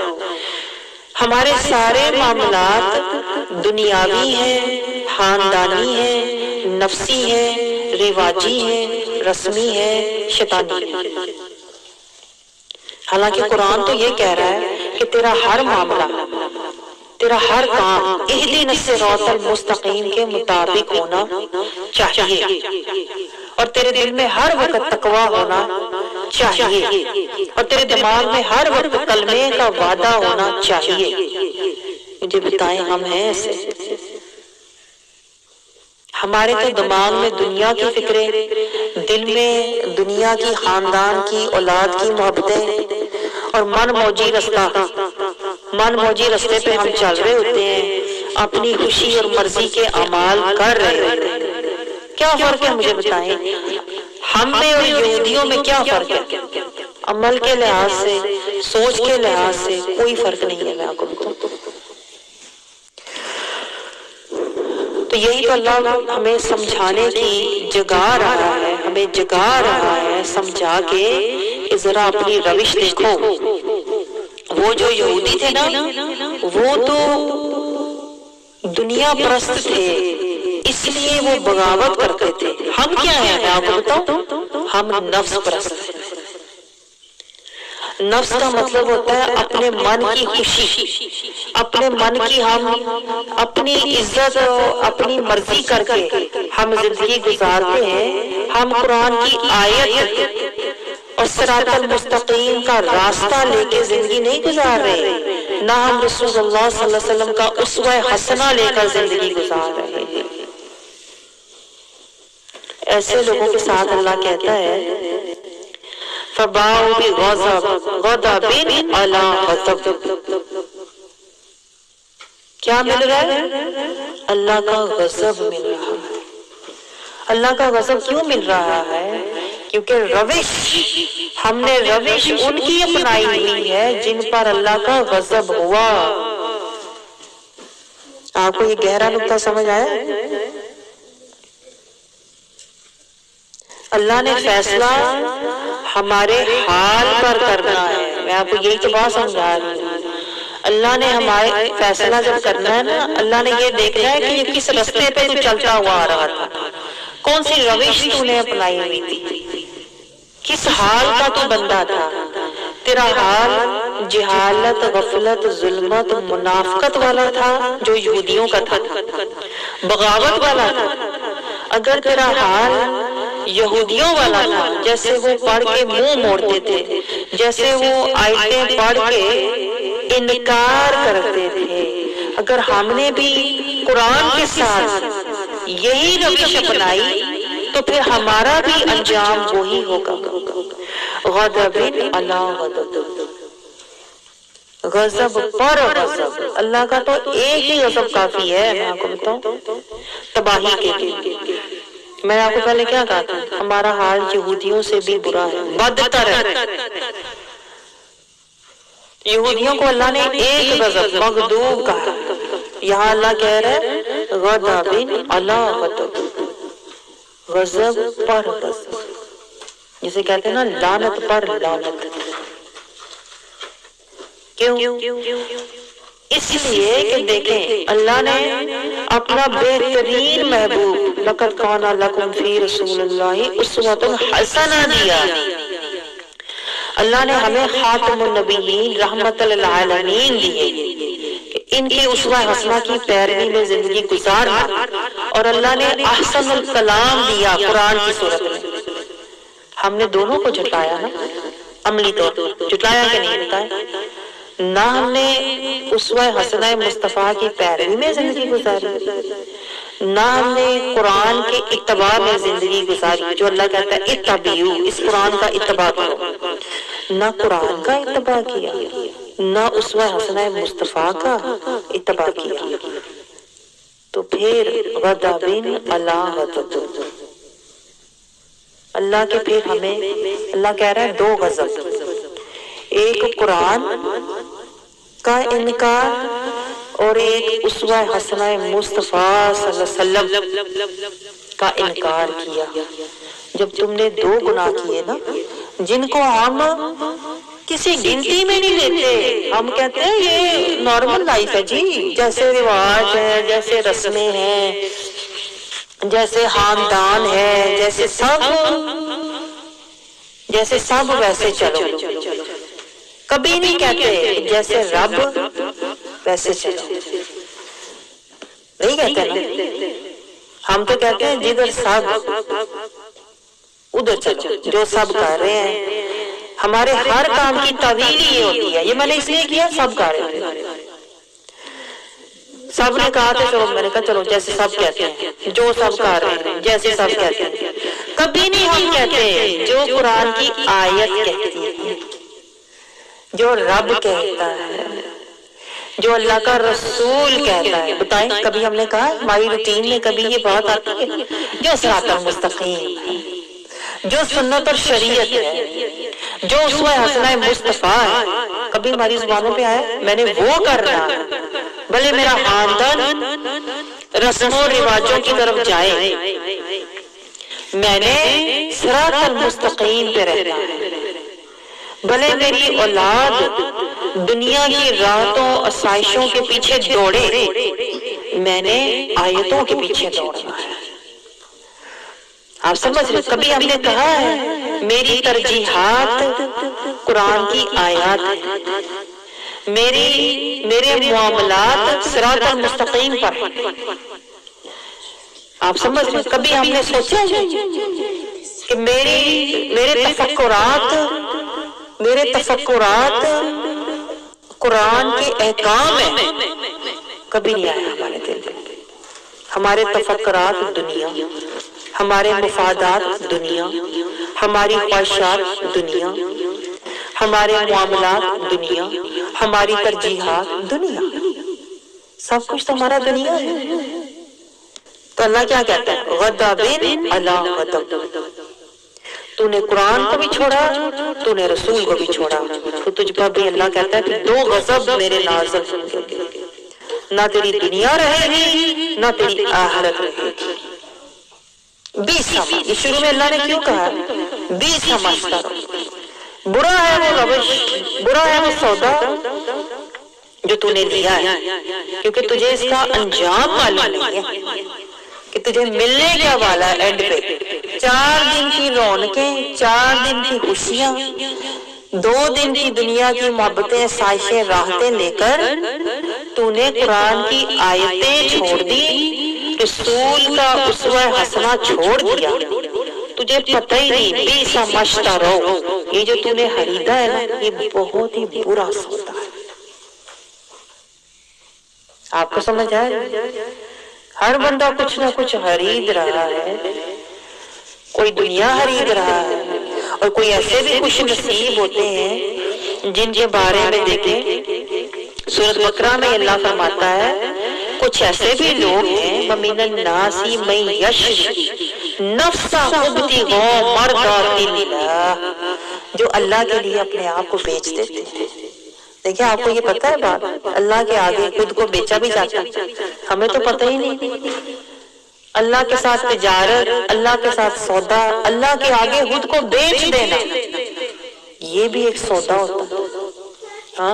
ہمارے سارے معاملات دنیاوی ہیں، خاندانی ہیں، نفسی ہیں، رواجی ہیں، رسمی ہیں، شیطانی ہیں۔ حالانکہ قرآن تو یہ کہہ رہا ہے کہ تیرا ہر معاملہ، تیرا ہر کام اہدنا الصراط المستقیم کے مطابق ہونا چاہیے، اور تیرے دل میں ہر وقت تقویٰ ہونا چاہیے، اور تیرے دماغ میں ہر وقت کلمے کا وعدہ ہونا چاہیے۔ مجھے بتائیں ہم ہیں ایسے؟ ہمارے تو دماغ میں دنیا کی فکریں، دل میں دنیا کی، خاندان کی، اولاد کی محبتیں، اور من موجی رستے پہ ہم چل رہے ہوتے ہیں، اپنی خوشی اور مرضی کے اعمال کر رہے ہوتے ہیں۔ کیا فرق ہے مجھے بتائیں؟ ہم میں اور یہودیوں میں کیا فرق ہے؟ عمل کے لحاظ سے، سوچ کے لحاظ سے کوئی فرق نہیں ہے، میں آپ کو بتاؤں۔ تو یہی تو اللہ ہمیں سمجھانے کی جگا رہا ہے، ہمیں جگا رہا ہے سمجھا کے کہ ذرا اپنی روش دیکھو۔ وہ جو یہودی تھے نا، وہ تو دنیا پرست تھے، اس لیے وہ بغاوت کرتے تھے۔ ہم کیا ہیں میں آپ کو بتاؤں؟ ہم نفس پرست ہیں۔ نفس کا مطلب ہوتا ہے اپنے من کی خوشی، اپنے من کی، ہم اپنی عزت اپنی مرضی کر کے ہم زندگی گزارتے ہیں۔ ہم قرآن کی آیت اور صراط المستقیم کا راستہ لے کے زندگی نہیں گزار رہے، نہ ہم رسول اللہ صلی اللہ علیہ وسلم کا اسوہ حسنہ لے کر زندگی گزار رہے ہیں۔ ایسے لوگوں کے ساتھ اللہ کہتا ہے فَبَاءُوا بِغَضَبٍ عَلَىٰ غَضَبٍ۔ کیا مل رہا ہے؟ اللہ کا غضب مل رہا ہے۔ اللہ کا غضب کیوں مل رہا ہے؟ کیونکہ روش، ہم نے روش ان کی اپنائی ہوئی ہے جن پر اللہ کا غضب ہوا۔ آپ کو یہ گہرا نقطہ سمجھ آیا؟ اللہ نے فیصلہ ہمارے حال پر کرنا ہے۔ میں آپ کو یہی تو بات سمجھا رہی ہوں۔ اللہ نے ہمارے فیصلہ جب کرنا ہے نا، اللہ نے یہ دیکھنا ہے کہ یہ کس رستے پہ تو چلتا ہوا آ رہا تھا، کون سی روش تو نے اپنائی ہوئی تھی، کس حال کا تو بندہ تھا۔ تیرا حال جہالت، غفلت، ظلمت، منافقت والا تھا جو یہودیوں کا تھا، بغاوت والا تھا۔ اگر تیرا حال یہودیوں والا تھا، جیسے وہ پڑھ کے منہ موڑتے تھے، جیسے وہ آیتیں پڑھ کے انکار کرتے تھے، اگر ہم نے بھی قرآن کے ساتھ یہی روش اپنائی تو پھر ہمارا بھی انجام وہی ہوگا۔ غضب علی غضب، غضب پر غضب۔ اللہ کا تو ایک ہی غضب کافی ہے، میں آپ کو بتاؤں، تباہی کے لیے۔ میں نے آپ کو پہلے کیا کہا تھا؟ ہمارا حال یہودیوں سے بھی برا ہے، بدتر ہے۔ یہودیوں کو اللہ نے ایک غضب مغضوب کہا، یہاں اللہ کہہ رہا ہے غضب علی غضب، غضب پر غضب، جسے کہتے ہیں نا لعنت پر لعنت۔ کیوں؟ اس لیے کہ دیکھیں اللہ نے اپنا بہترین محبوب لقد کان لکم فی رسول اللہ اسوۃ حسنہ دیا۔ اللہ نے ہمیں خاتم النبیین رحمت للعالمین دیے کہ ان کی اسوہ حسنہ کی پیروی میں زندگی گزارنا، اور اللہ نے احسن الکلام دیا قرآن کی صورت میں. ہم نے دونوں کو جھٹلایا نا عملی طور پر، جھٹلایا کہ نہیں بتائیں؟ نہ ہم نے اسوہ حسنہ مصطفیٰ کی پیروی میں زندگی گزاری، نہ ہم نے قرآن کے اتباع میں زندگی گزاری جو اللہ کہتا ہے اتبعوا، اس قرآن کا اتباع کرو. نہ قرآن کا اتباع کیا، نہ اسوہ حسنہ مصطفیٰ کا اتباع کیا. تو پھر غضب علی غضب، اللہ کے پھر ہمیں اللہ کہہ رہا ہے دو غضب، ایک قرآن کا انکار اور ایک اسوہ حسنہ مصطفیٰ صلی اللہ علیہ وسلم کا انکار کیا. جب تم نے دو گناہ کیے نا جن کو ہم کسی گنتی میں نہیں لیتے، ہم کہتے ہیں یہ نارمل لائف ہے جی، جیسے رواج ہے، جیسے رسمیں ہیں، جیسے خاندان ہے، جیسے سب ویسے چلو. کبھی نہیں کہتے جیسے رب ویسے چلو، نہیں کہتے نا. ہم تو کہتے ہیں جدھر سب ادھر چلو، جو سب کر رہے ہیں. ہمارے ہر کام کی تعویل یہ ہوتی ہے، یہ میں نے اس لیے کیا سب کر رہے تھے، سب نے کہا تھا چلو، میں نے کہا چلو جیسے سب کہتے ہیں، جو سب کر رہے ہیں جیسے سب کہتے ہیں. کبھی نہیں ہم کہتے جو قرآن کی آیت کہتی ہے، جو رب کہتا ہے، جو اللہ کا رسول کہتا ہے. بتائیں کبھی ہم نے کہا ہماری روٹین میں کبھی یہ بات آتی ہے جو صراط المستقیم ہے، جو سنت اور شریعت ہے، جو اسوہ حسنہ مصطفیٰ ہے؟ کبھی ہماری زبانوں پہ آیا میں نے وہ کرنا بھلے میرا خاندان رسم و رواجوں کی طرف جائے، میں نے صراط المستقیم پہ رہنا ہے. بھلے میری اولاد دنیا کی راحتوں آسائشوں کے پیچھے دوڑے، میں نے آیتوں کے پیچھے دوڑنا ہے. آپ سمجھ رہے؟ کبھی ہم نے کہا ہے میری ترجیحات قرآن کی آیات ہیں، میرے معاملات صراط المستقیم پر ہیں. آپ سمجھ رہے؟ کبھی ہم نے سوچا کہ میرے تفکرات قرآن کے احکام ہیں؟ کبھی نہیں آیا ہمارے دل میں. ہمارے تفکرات دنیا، ہمارے مفادات دنیا، ہماری خواہشات دنیا، ہمارے معاملات دنیا، ہماری ترجیحات دنیا، سب کچھ تو ہمارا دنیا ہے. تو اللہ کیا کہتا ہے؟ غضب علی غضب. تو نے قرآن کو بھی چھوڑا، تو نے رسول کو بھی چھوڑا، تو تجھ پر بھی اللہ کہتا ہے کہ دو غضب میرے نازل ہوں گے. نہ تیری دنیا رہے گی نہ تیری آخرت رہے گی. یہ شروع میں اللہ نے کیوں کہا؟ سمجھتا برا ہے وہ روش، برا ہے وہ سودا جو تو نے لیا ہے، کیونکہ تجھے اس کا انجام معلوم نہیں ہے کہ تجھے ملنے کیا والا ہے. اینڈ پہ 4 دن کی رونقیں، 4 دن کی خوشیاں، 2 دن کی دنیا کی محبتیں، سائشیں، راحتیں لے کر تو نے قرآن کی آیتیں چھوڑ دی، رسول کا اسوہ حسنہ چھوڑ دیا. تجھے پتہ ہی نہیں بیسا مشترو، یہ جو تو نے خریدا ہے نا یہ بہت ہی برا سودا ہے. آپ کو سمجھ آئے؟ ہر بندہ کچھ نہ کچھ خرید رہا ہے. کوئی دنیا خرید رہا ہے، اور کوئی ایسے بھی خوش نصیب ہوتے ہیں جن کے بارے میں دیکھیں سورۃ بقرہ میں اللہ فرماتا ہے کچھ ایسے بھی لوگ ہیں وَمِنَ النَّاسِ مَن يَشْرِي نَفْسَهُ ابْتِغَاءَ مَرْضَاتِ اللَّهِ، جو اللہ کے لیے اپنے آپ کو بیچ دیتے ہیں. دیکھیں آپ کو یہ پتہ ہے بات، اللہ کے آگے خود کو بیچا بھی جاتا ہے، ہمیں تو پتہ ہی نہیں. اللہ کے ساتھ تجارت، اللہ کے ساتھ سودا، اللہ کے آگے خود کو بیچ دینا، یہ بھی ایک سودا ہوتا ہے.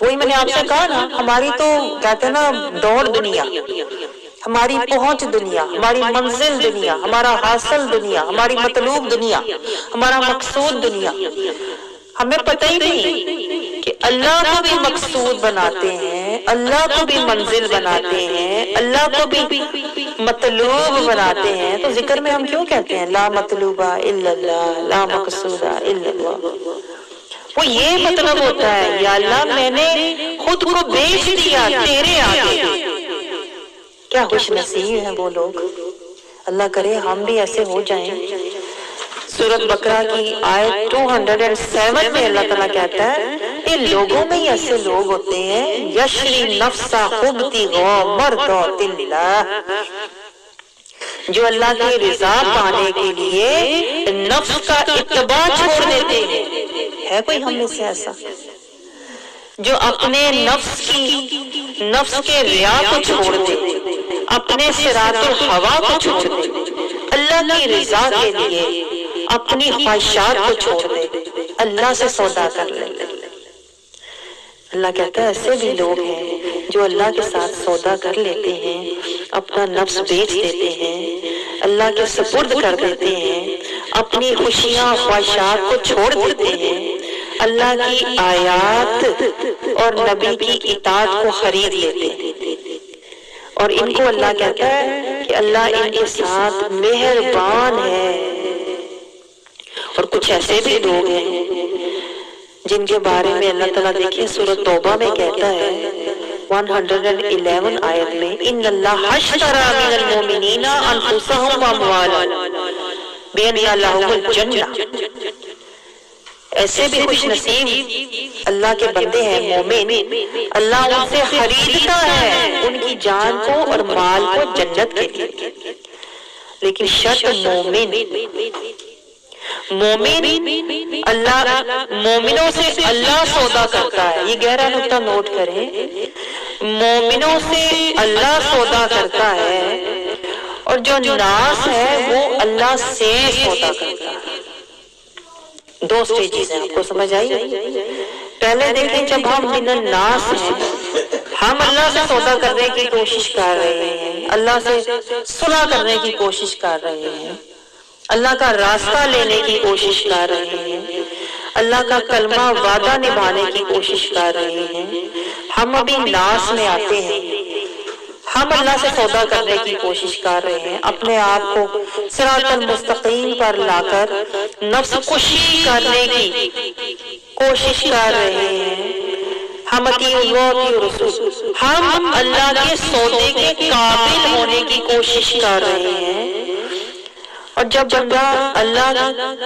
وہی میں نے آپ سے کہا نا، ہماری تو کہتے ہیں نا دوڑ دنیا، ہماری پہنچ دنیا، ہماری منزل دنیا، ہمارا حاصل دنیا، ہماری مطلوب دنیا، ہمارا مقصود دنیا، ہمیں پتہ ہی نہیں کہ اللہ کو بھی مقصود بناتے ہیں، اللہ کو بھی منزل بناتے ہیں، اللہ کو بھی مطلوب بناتے ہیں۔ تو ذکر میں ہم کیوں کہتے ہیں لا مطلوبہ الا اللہ، لا مقصودہ الا اللہ؟ وہ یہ مطلب ہوتا ہے یا اللہ میں نے خود کو بیچ دیا تیرے آگے۔ کیا خوش نصیب ہیں وہ لوگ، اللہ کرے ہم بھی ایسے ہو جائیں۔ سورۃ بقرہ کی آیت 207 میں اللہ تعالیٰ کہتا ہے ان لوگوں میں ہی ایسے لوگ ہوتے ہیں یشری نفسہ ابتغاء مرضات اللہ، جو اللہ کی رضا پانے کے لیے نفس کا اتباع چھوڑ دیتے ہیں۔ ہے کوئی ہم میں سے ایسا جو اپنے نفس کے ریا کو چھوڑ دے، اپنے صراط الہوا کو چھوڑ دے، اللہ کی رضا کے لیے اپنی خواہشات کو چھوڑ دے، اللہ سے سودا کر لے؟ اللہ کہتا ہے ایسے بھی لوگ ہیں جو اللہ کے ساتھ سودا کر لیتے ہیں، اپنا نفس بیچ دیتے ہیں، اللہ کے سپرد کر دیتے ہیں، اپنی خوشیاں خواہشات کو چھوڑ دیتے ہیں، اللہ کی آیات اور نبی کی اطاعت کو خرید لیتے ہیں۔ اور ان کو اللہ کہتا ہے کہ اللہ ان کے ساتھ مہربان ہے۔ اور کچھ ایسے بھی لوگ ہیں جن کے بارے میں اللہ تعالیٰ دیکھیں سورۃ توبہ میں کہتا ہے 111 آیت میں ان اللہ اشتری من المؤمنین انفسهم واموالهم بان لهم الجنہ۔ ایسے بھی خوش نصیب اللہ کے بندے ہیں مومن، اللہ ان سے خریدتا ہے ان کی جان کو اور مال کو جنت کے لیے۔ لیکن شرط مومنوں سے اللہ سودا کرتا ہے، یہ گہرا نقطہ نوٹ کریں، مومنوں سے اللہ سودا کرتا ہے اور جو ناس ہے وہ اللہ سے سودا کرتا ہے۔ دو سٹیجز ہیں، آپ کو سمجھ آئی؟ پہلے دیکھیں جب ہم من الناس ہیں، ہم اللہ سے سودا کرنے کی کوشش کر رہے ہیں، اللہ سے صلح کرنے کی کوشش کر رہے ہیں، اللہ کا راستہ لینے کی کوشش کر رہے ہیں، اللہ کا کلمہ وعدہ نبھانے کی کوشش کر رہے ہیں۔ ہم ابھی ناس میں آتے ہیں، ہم اللہ سے سودا کرنے کی کوشش کر رہے ہیں، اپنے آپ کو صراط المستقیم پر لا کر نفس کشی کرنے کی کوشش کر رہے ہیں۔ ہم اطیعوا اللہ و رسول، ہم اللہ کے سودے کے قابل ہونے کی کوشش کر رہے ہیں۔ اور جب بندہ اللہ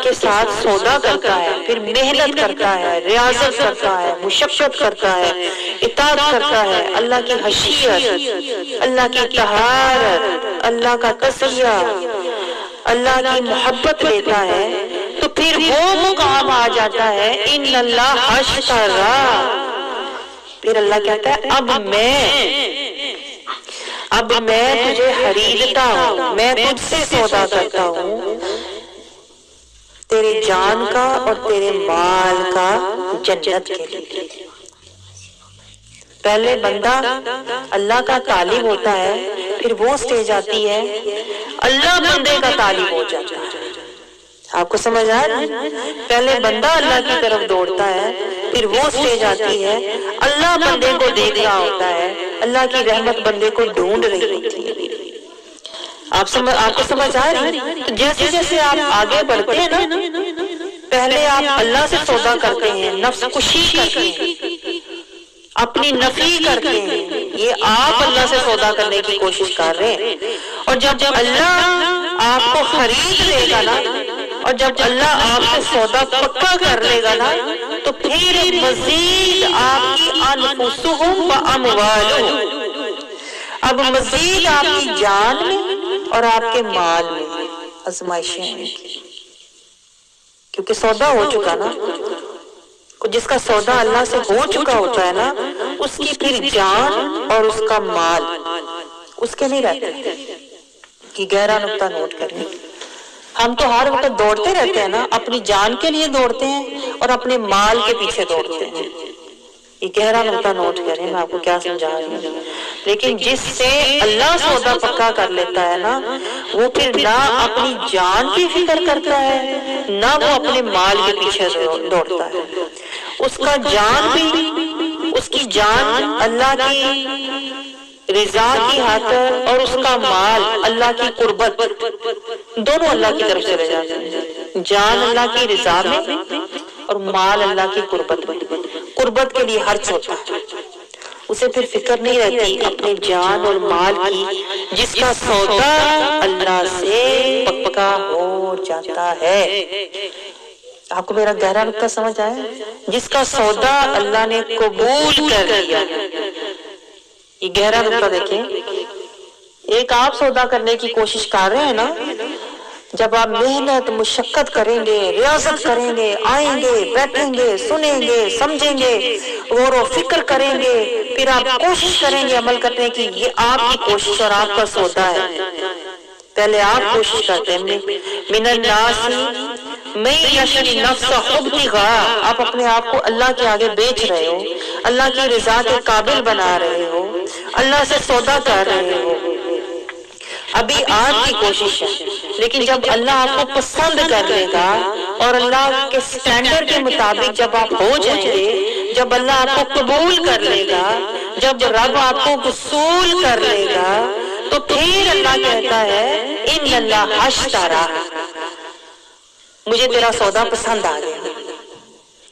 کے ساتھ سودا کرتا ہے، پھر محنت کرتا ہے، ریاضت کرتا ہے، مشقت کرتا ہے، اطاعت کرتا ہے، اللہ کی خشیت، اللہ کی طہارت، اللہ کا تسلیہ، اللہ کی محبت لیتا ہے، تو پھر وہ مقام آ جاتا ہے ان اللہ اشتری۔ پھر اللہ کہتا ہے اب میں تجھے خریدتا ہوں، میں تجھ سے سودا کرتا ہوں تیرے جان کا اور تیرے مال کا جنت کے لیے۔ پہلے بندہ اللہ کا طالب ہوتا ہے، پھر وہ سٹیج آتی ہے اللہ بندے کا طالب ہو جاتا ہے۔ آپ کو سمجھ آ رہا ہے؟ پہلے بندہ اللہ کی طرف دوڑتا ہے، پھر وہ سٹیج آتی ہے اللہ بندے کو دیکھ رہا ہوتا ہے، اللہ کی رحمت بندے کو ڈھونڈ رہی ہوتی ہے۔ آپ کو سمجھ آ رہی ہے؟ تو جیسے جیسے آپ آگے بڑھتے ہیں نا، پہلے آپ اللہ سے سودا کرتے ہیں، نفس کشی کرتے ہیں، اپنی نفی کرتے ہیں، یہ آپ اللہ سے سودا کرنے کی کوشش کر رہے ہیں۔ اور جب اللہ آپ کو خرید لے گا نا، اور جب اللہ آپ سے سودا پکا کر لے گا نا، تو پھر مزید آپ کی انفسہم و اموالہم، اب مزید آپ کی جان میں اور آپ کے مال میں آزمائشیں ہیں، کیونکہ سودا ہو چکا نا۔ جس کا سودا اللہ سے ہو چکا ہوتا ہے نا، اس کی پھر جان اور اس کا مال اس کے نہیں رہتے۔ کہ گہرا نقطہ نوٹ کریں، ہم تو ہر وقت دوڑتے رہتے ہیں نا، اپنی جان کے لیے دوڑتے ہیں اور اپنے مال کے پیچھے دوڑتے ہیں۔ یہ گہرا نقطہ نوٹ کریں، میں آپ کو کیا سمجھا رہی ہوں۔ لیکن جس سے اللہ سودا پکا کر لیتا ہے نا، وہ پھر نہ اپنی جان کی فکر کرتا ہے نہ وہ اپنے مال کے پیچھے دوڑتا ہے۔ اس کا جان بھی، اس کی جان اللہ کی رضا کی خاطر اور اس کا مال اللہ کی قربت، دونوں اللہ کی طرف چلے جاتے ہیں۔ جان اللہ کی رضا میں اور مال اللہ کی قربت میں۔ قربت کے لیے خرچ ہوتا ہے، اسے پھر فکر نہیں رہتی اپنے جان اور مال کی، جس کا سودا اللہ سے پکا ہو جاتا ہے۔ آپ کو میرا گہرا نقطہ سمجھ آیا؟ جس کا سودا اللہ نے قبول کر لیا، یہ گہرا نقطہ دیکھیں۔ ایک آپ سودا کرنے کی کوشش کر رہے ہیں نا، جب آپ محنت مشقت کریں گے، ریاضت کریں گے، آئیں گے، بیٹھیں گے، سنیں گے، سمجھیں گے، غور و فکر کریں گے، پھر آپ کوشش کریں گے عمل کرنے کی، یہ آپ کی کوشش اور آپ کا سودا ہے۔ پہلے آپ کوشش کرتے ہیں، من الناس من یشری نفسہ ابتغاء، آپ اپنے آپ کو اللہ کے آگے بیچ رہے ہو، اللہ کی رضا کے قابل بنا رہے ہو، اللہ سے سودا کر رہے ہو، ابھی آپ کی کوشش ہے۔ لیکن جب اللہ آپ کو پسند کر لے گا اور اللہ کے سٹینڈرڈ کے مطابق جب آپ ہو جائیں گے، جب اللہ آپ کو قبول کر لے گا، جب رب آپ کو وصول کر لے گا، تو پھر اللہ کہتا ہے ان اللہ اشترا، مجھے تیرا سودا پسند آ گیا،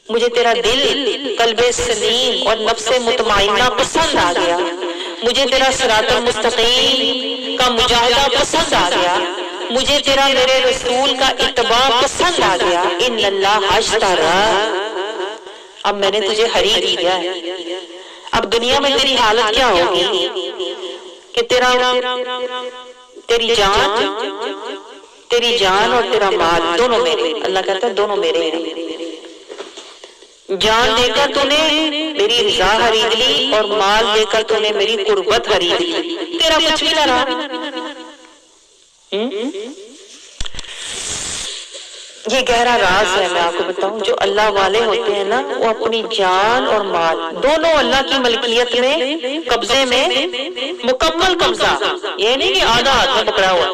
مجھے تیرا دل، قلب سلیم اور نفس مطمئنہ پسند آ گیا، مجھے تیرا صراط المستقیم کا مجاہدہ پسند آ گیا، مجھے تیرا میرے رسول کا اتباع پسند آ گیا، ان اللہ اشترا، اب میں نے تجھے خرید لیا ہے۔ اب دنیا میں تیری حالت کیا ہوگی کہ تیری جان اور تیرا مال دونوں میرے، اللہ کہتا ہے دونوں میرے ہیں۔ جان دے کر تو نے میری رضا خرید لی اور مال دے کر تو نے میری قربت خرید لی، تیرا کچھ بھی نہ رہا۔ یہ گہرا راز ہے، میں آپ کو بتاؤں، جو اللہ والے ہوتے ہیں نا، وہ اپنی جان اور مال دونوں اللہ کی ملکیت میں، قبضے میں، مکمل قبضہ، یہ نہیں کہ آدھا ہاتھ میں پکڑا ہوا،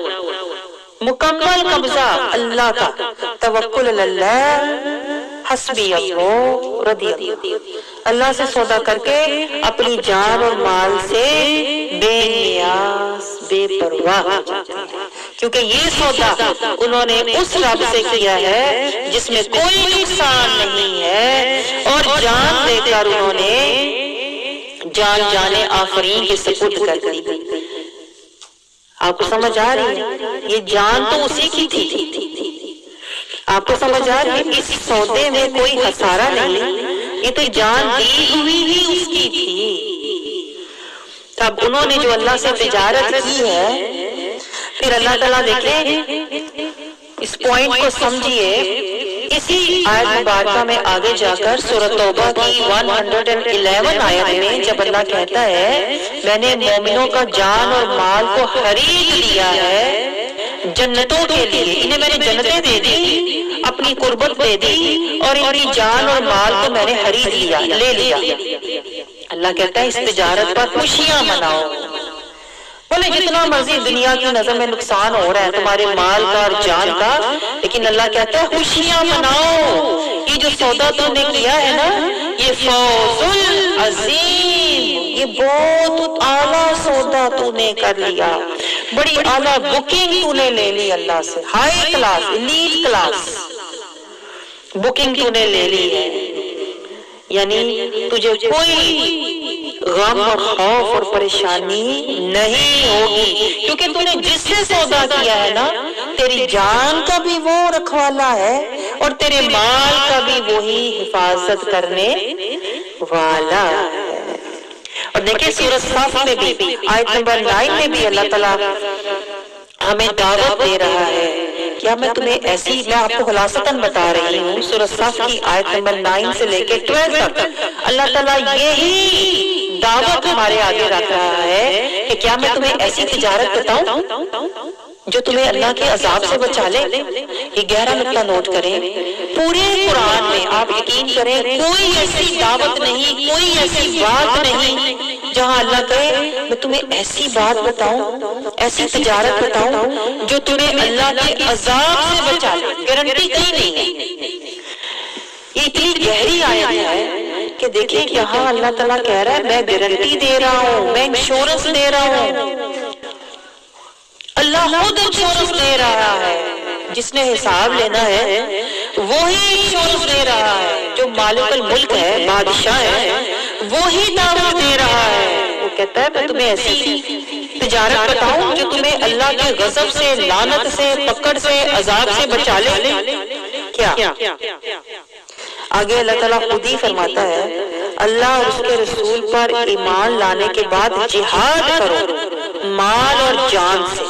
مکمل قبضہ اللہ کا، توکل اللہ، حسبی اللہ، رضی اللہ، اللہ سے سودا کر کے اپنی جان اور مال سے بے نیاز، بے پرواہ ہو جاتے ہیں، کیونکہ یہ سودا انہوں نے اس رب سے کیا ہے جس میں کوئی نقصان نہیں ہے، اور جان دے کر انہوں نے جان جانے آفرین کے سپرد کر دی۔ آپ کو سمجھ آ رہی ہے؟ یہ جان تو اسی کی تھی، آپ کو سمجھ آ رہی ہے؟ اس سودے میں کوئی خسارہ نہیں، یہ تو جان دی ہوئی ہی اس کی تھی۔ تب انہوں نے جو اللہ سے تجارت کی ہے، پھر اللہ تعالیٰ دیکھیں اس پوائنٹ کو سمجھیے، اسی آیت مبارکہ میں آگے جا کر سورۃ توبہ کی 111 آیت میں جب اللہ کہتا ہے میں نے مومنوں کا جان اور مال کو خرید لیا ہے جنتوں کے لیے، انہیں میں نے جنتیں دے دی، اپنی قربت دے دی، اور ان کی جان اور مال کو میں نے خرید لیا، لے لیا۔ اللہ کہتا ہے اس تجارت پر خوشیاں مناؤ، بولے جتنا مرضی دنیا کی نظر میں نقصان ہو رہا ہے تمہارے مال کا اور جان کا، لیکن اللہ کہتا ہے خوشیاں مناؤ، یہ جو سودا تو نے کیا ہے نا، یہ فوز العظیم، یہ بہت اعلیٰ سودا تو نے کر لیا، بڑی اعلیٰ بکنگ تو نے لے لی اللہ سے، high class, elite class booking تو نے لے لی ہے، یعنی تجھے کوئی غم اور خوف اور پریشانی نہیں ہوگی، کیونکہ تو نے جس سے سودا کیا ہے نا، تیری جان کا بھی وہ رکھوالا ہے اور تیرے مال کا بھی وہی حفاظت کرنے والا ہے۔ اور دیکھیں سورۃ صف میں بھی آیت نمبر 9 میں بھی اللہ تعالیٰ ہمیں دعوت دے رہا ہے، کیا میں تمہیں ایسی، میں آپ کو خلاصتاً بتا رہی ہوں، سورۃ صف کی آیت نمبر 9 سے لے کے 12 تک اللہ تعالیٰ یہی دعوت ہمارے آگے رکھ رہا ہے کہ کیا میں تمہیں ایسی تجارت بتاؤں جو تمہیں اللہ کے عذاب سے بچا لے. یہ گہرا نقطہ نوٹ کریں. پورے قرآن میں آپ یقین کریں کوئی ایسی دعوت نہیں, کوئی ایسی بات نہیں جہاں اللہ کہے میں تمہیں ایسی بات بتاؤں, ایسی تجارت بتاؤں جو تمہیں اللہ کے عذاب سے بچا لے. گارنٹی کہیں نہیں ہے. یہ اتنی گہری آیت ہے کہ دیکھیں یہاں اللہ تعالیٰ کہہ رہا ہے میں گارنٹی دے رہا ہوں, میں انشورنس دے رہا ہوں. اللہ خود انشورنس دے رہا ہے. جس نے حساب لینا ہے وہی انشورنس دے رہا ہے. جو مالک الملک ہے, بادشاہ ہے, وہی دعوت دے رہا ہے. وہ کہتا ہے میں تمہیں ایسی تجارت بتاؤں جو تمہیں اللہ کے غضب سے, لعنت سے, پکڑ سے, عذاب سے بچا لے. کیا آگے اللہ تعالیٰ خود ہی فرماتا ہے اللہ اور اس کے رسول پر ایمان لانے کے بعد جہاد کرو مال اور جان سے.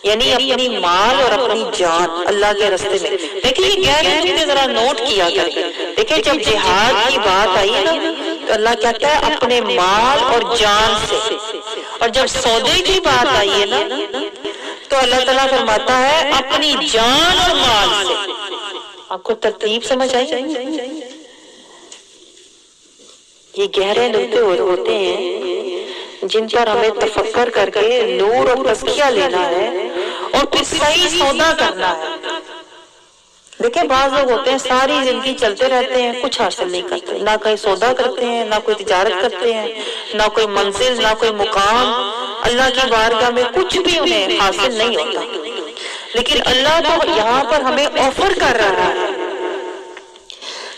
یعنی اپنی مال اور اپنی جان اللہ کے راستے میں. دیکھیں یہ گہرے نقطے ذرا نوٹ کیا کریں. دیکھیں جب جہاد کی بات آئی نا تو اللہ کہتا ہے اپنے مال اور جان سے, اور جب سودے کی بات آئی ہے نا تو اللہ تعالیٰ فرماتا ہے اپنی جان اور مال سے. آپ کو ترتیب سمجھ آئی؟ یہ گہرے نقطے ہوتے ہیں جن پر ہمیں تفکر کر کے نور اور تزکیہ لینا ہے اور پھر صحیح سودا کرنا ہے. دیکھیں بعض لوگ ہوتے ہیں ساری زندگی چلتے رہتے ہیں, کچھ حاصل نہیں کرتے, نہ کوئی سودا کرتے ہیں, نہ کوئی تجارت کرتے ہیں, نہ کوئی منزل, نہ کوئی مقام. اللہ کی بارگاہ میں کچھ بھی انہیں حاصل نہیں ہوتا. لیکن اللہ تو یہاں پر ہمیں آفر کر رہا ہے.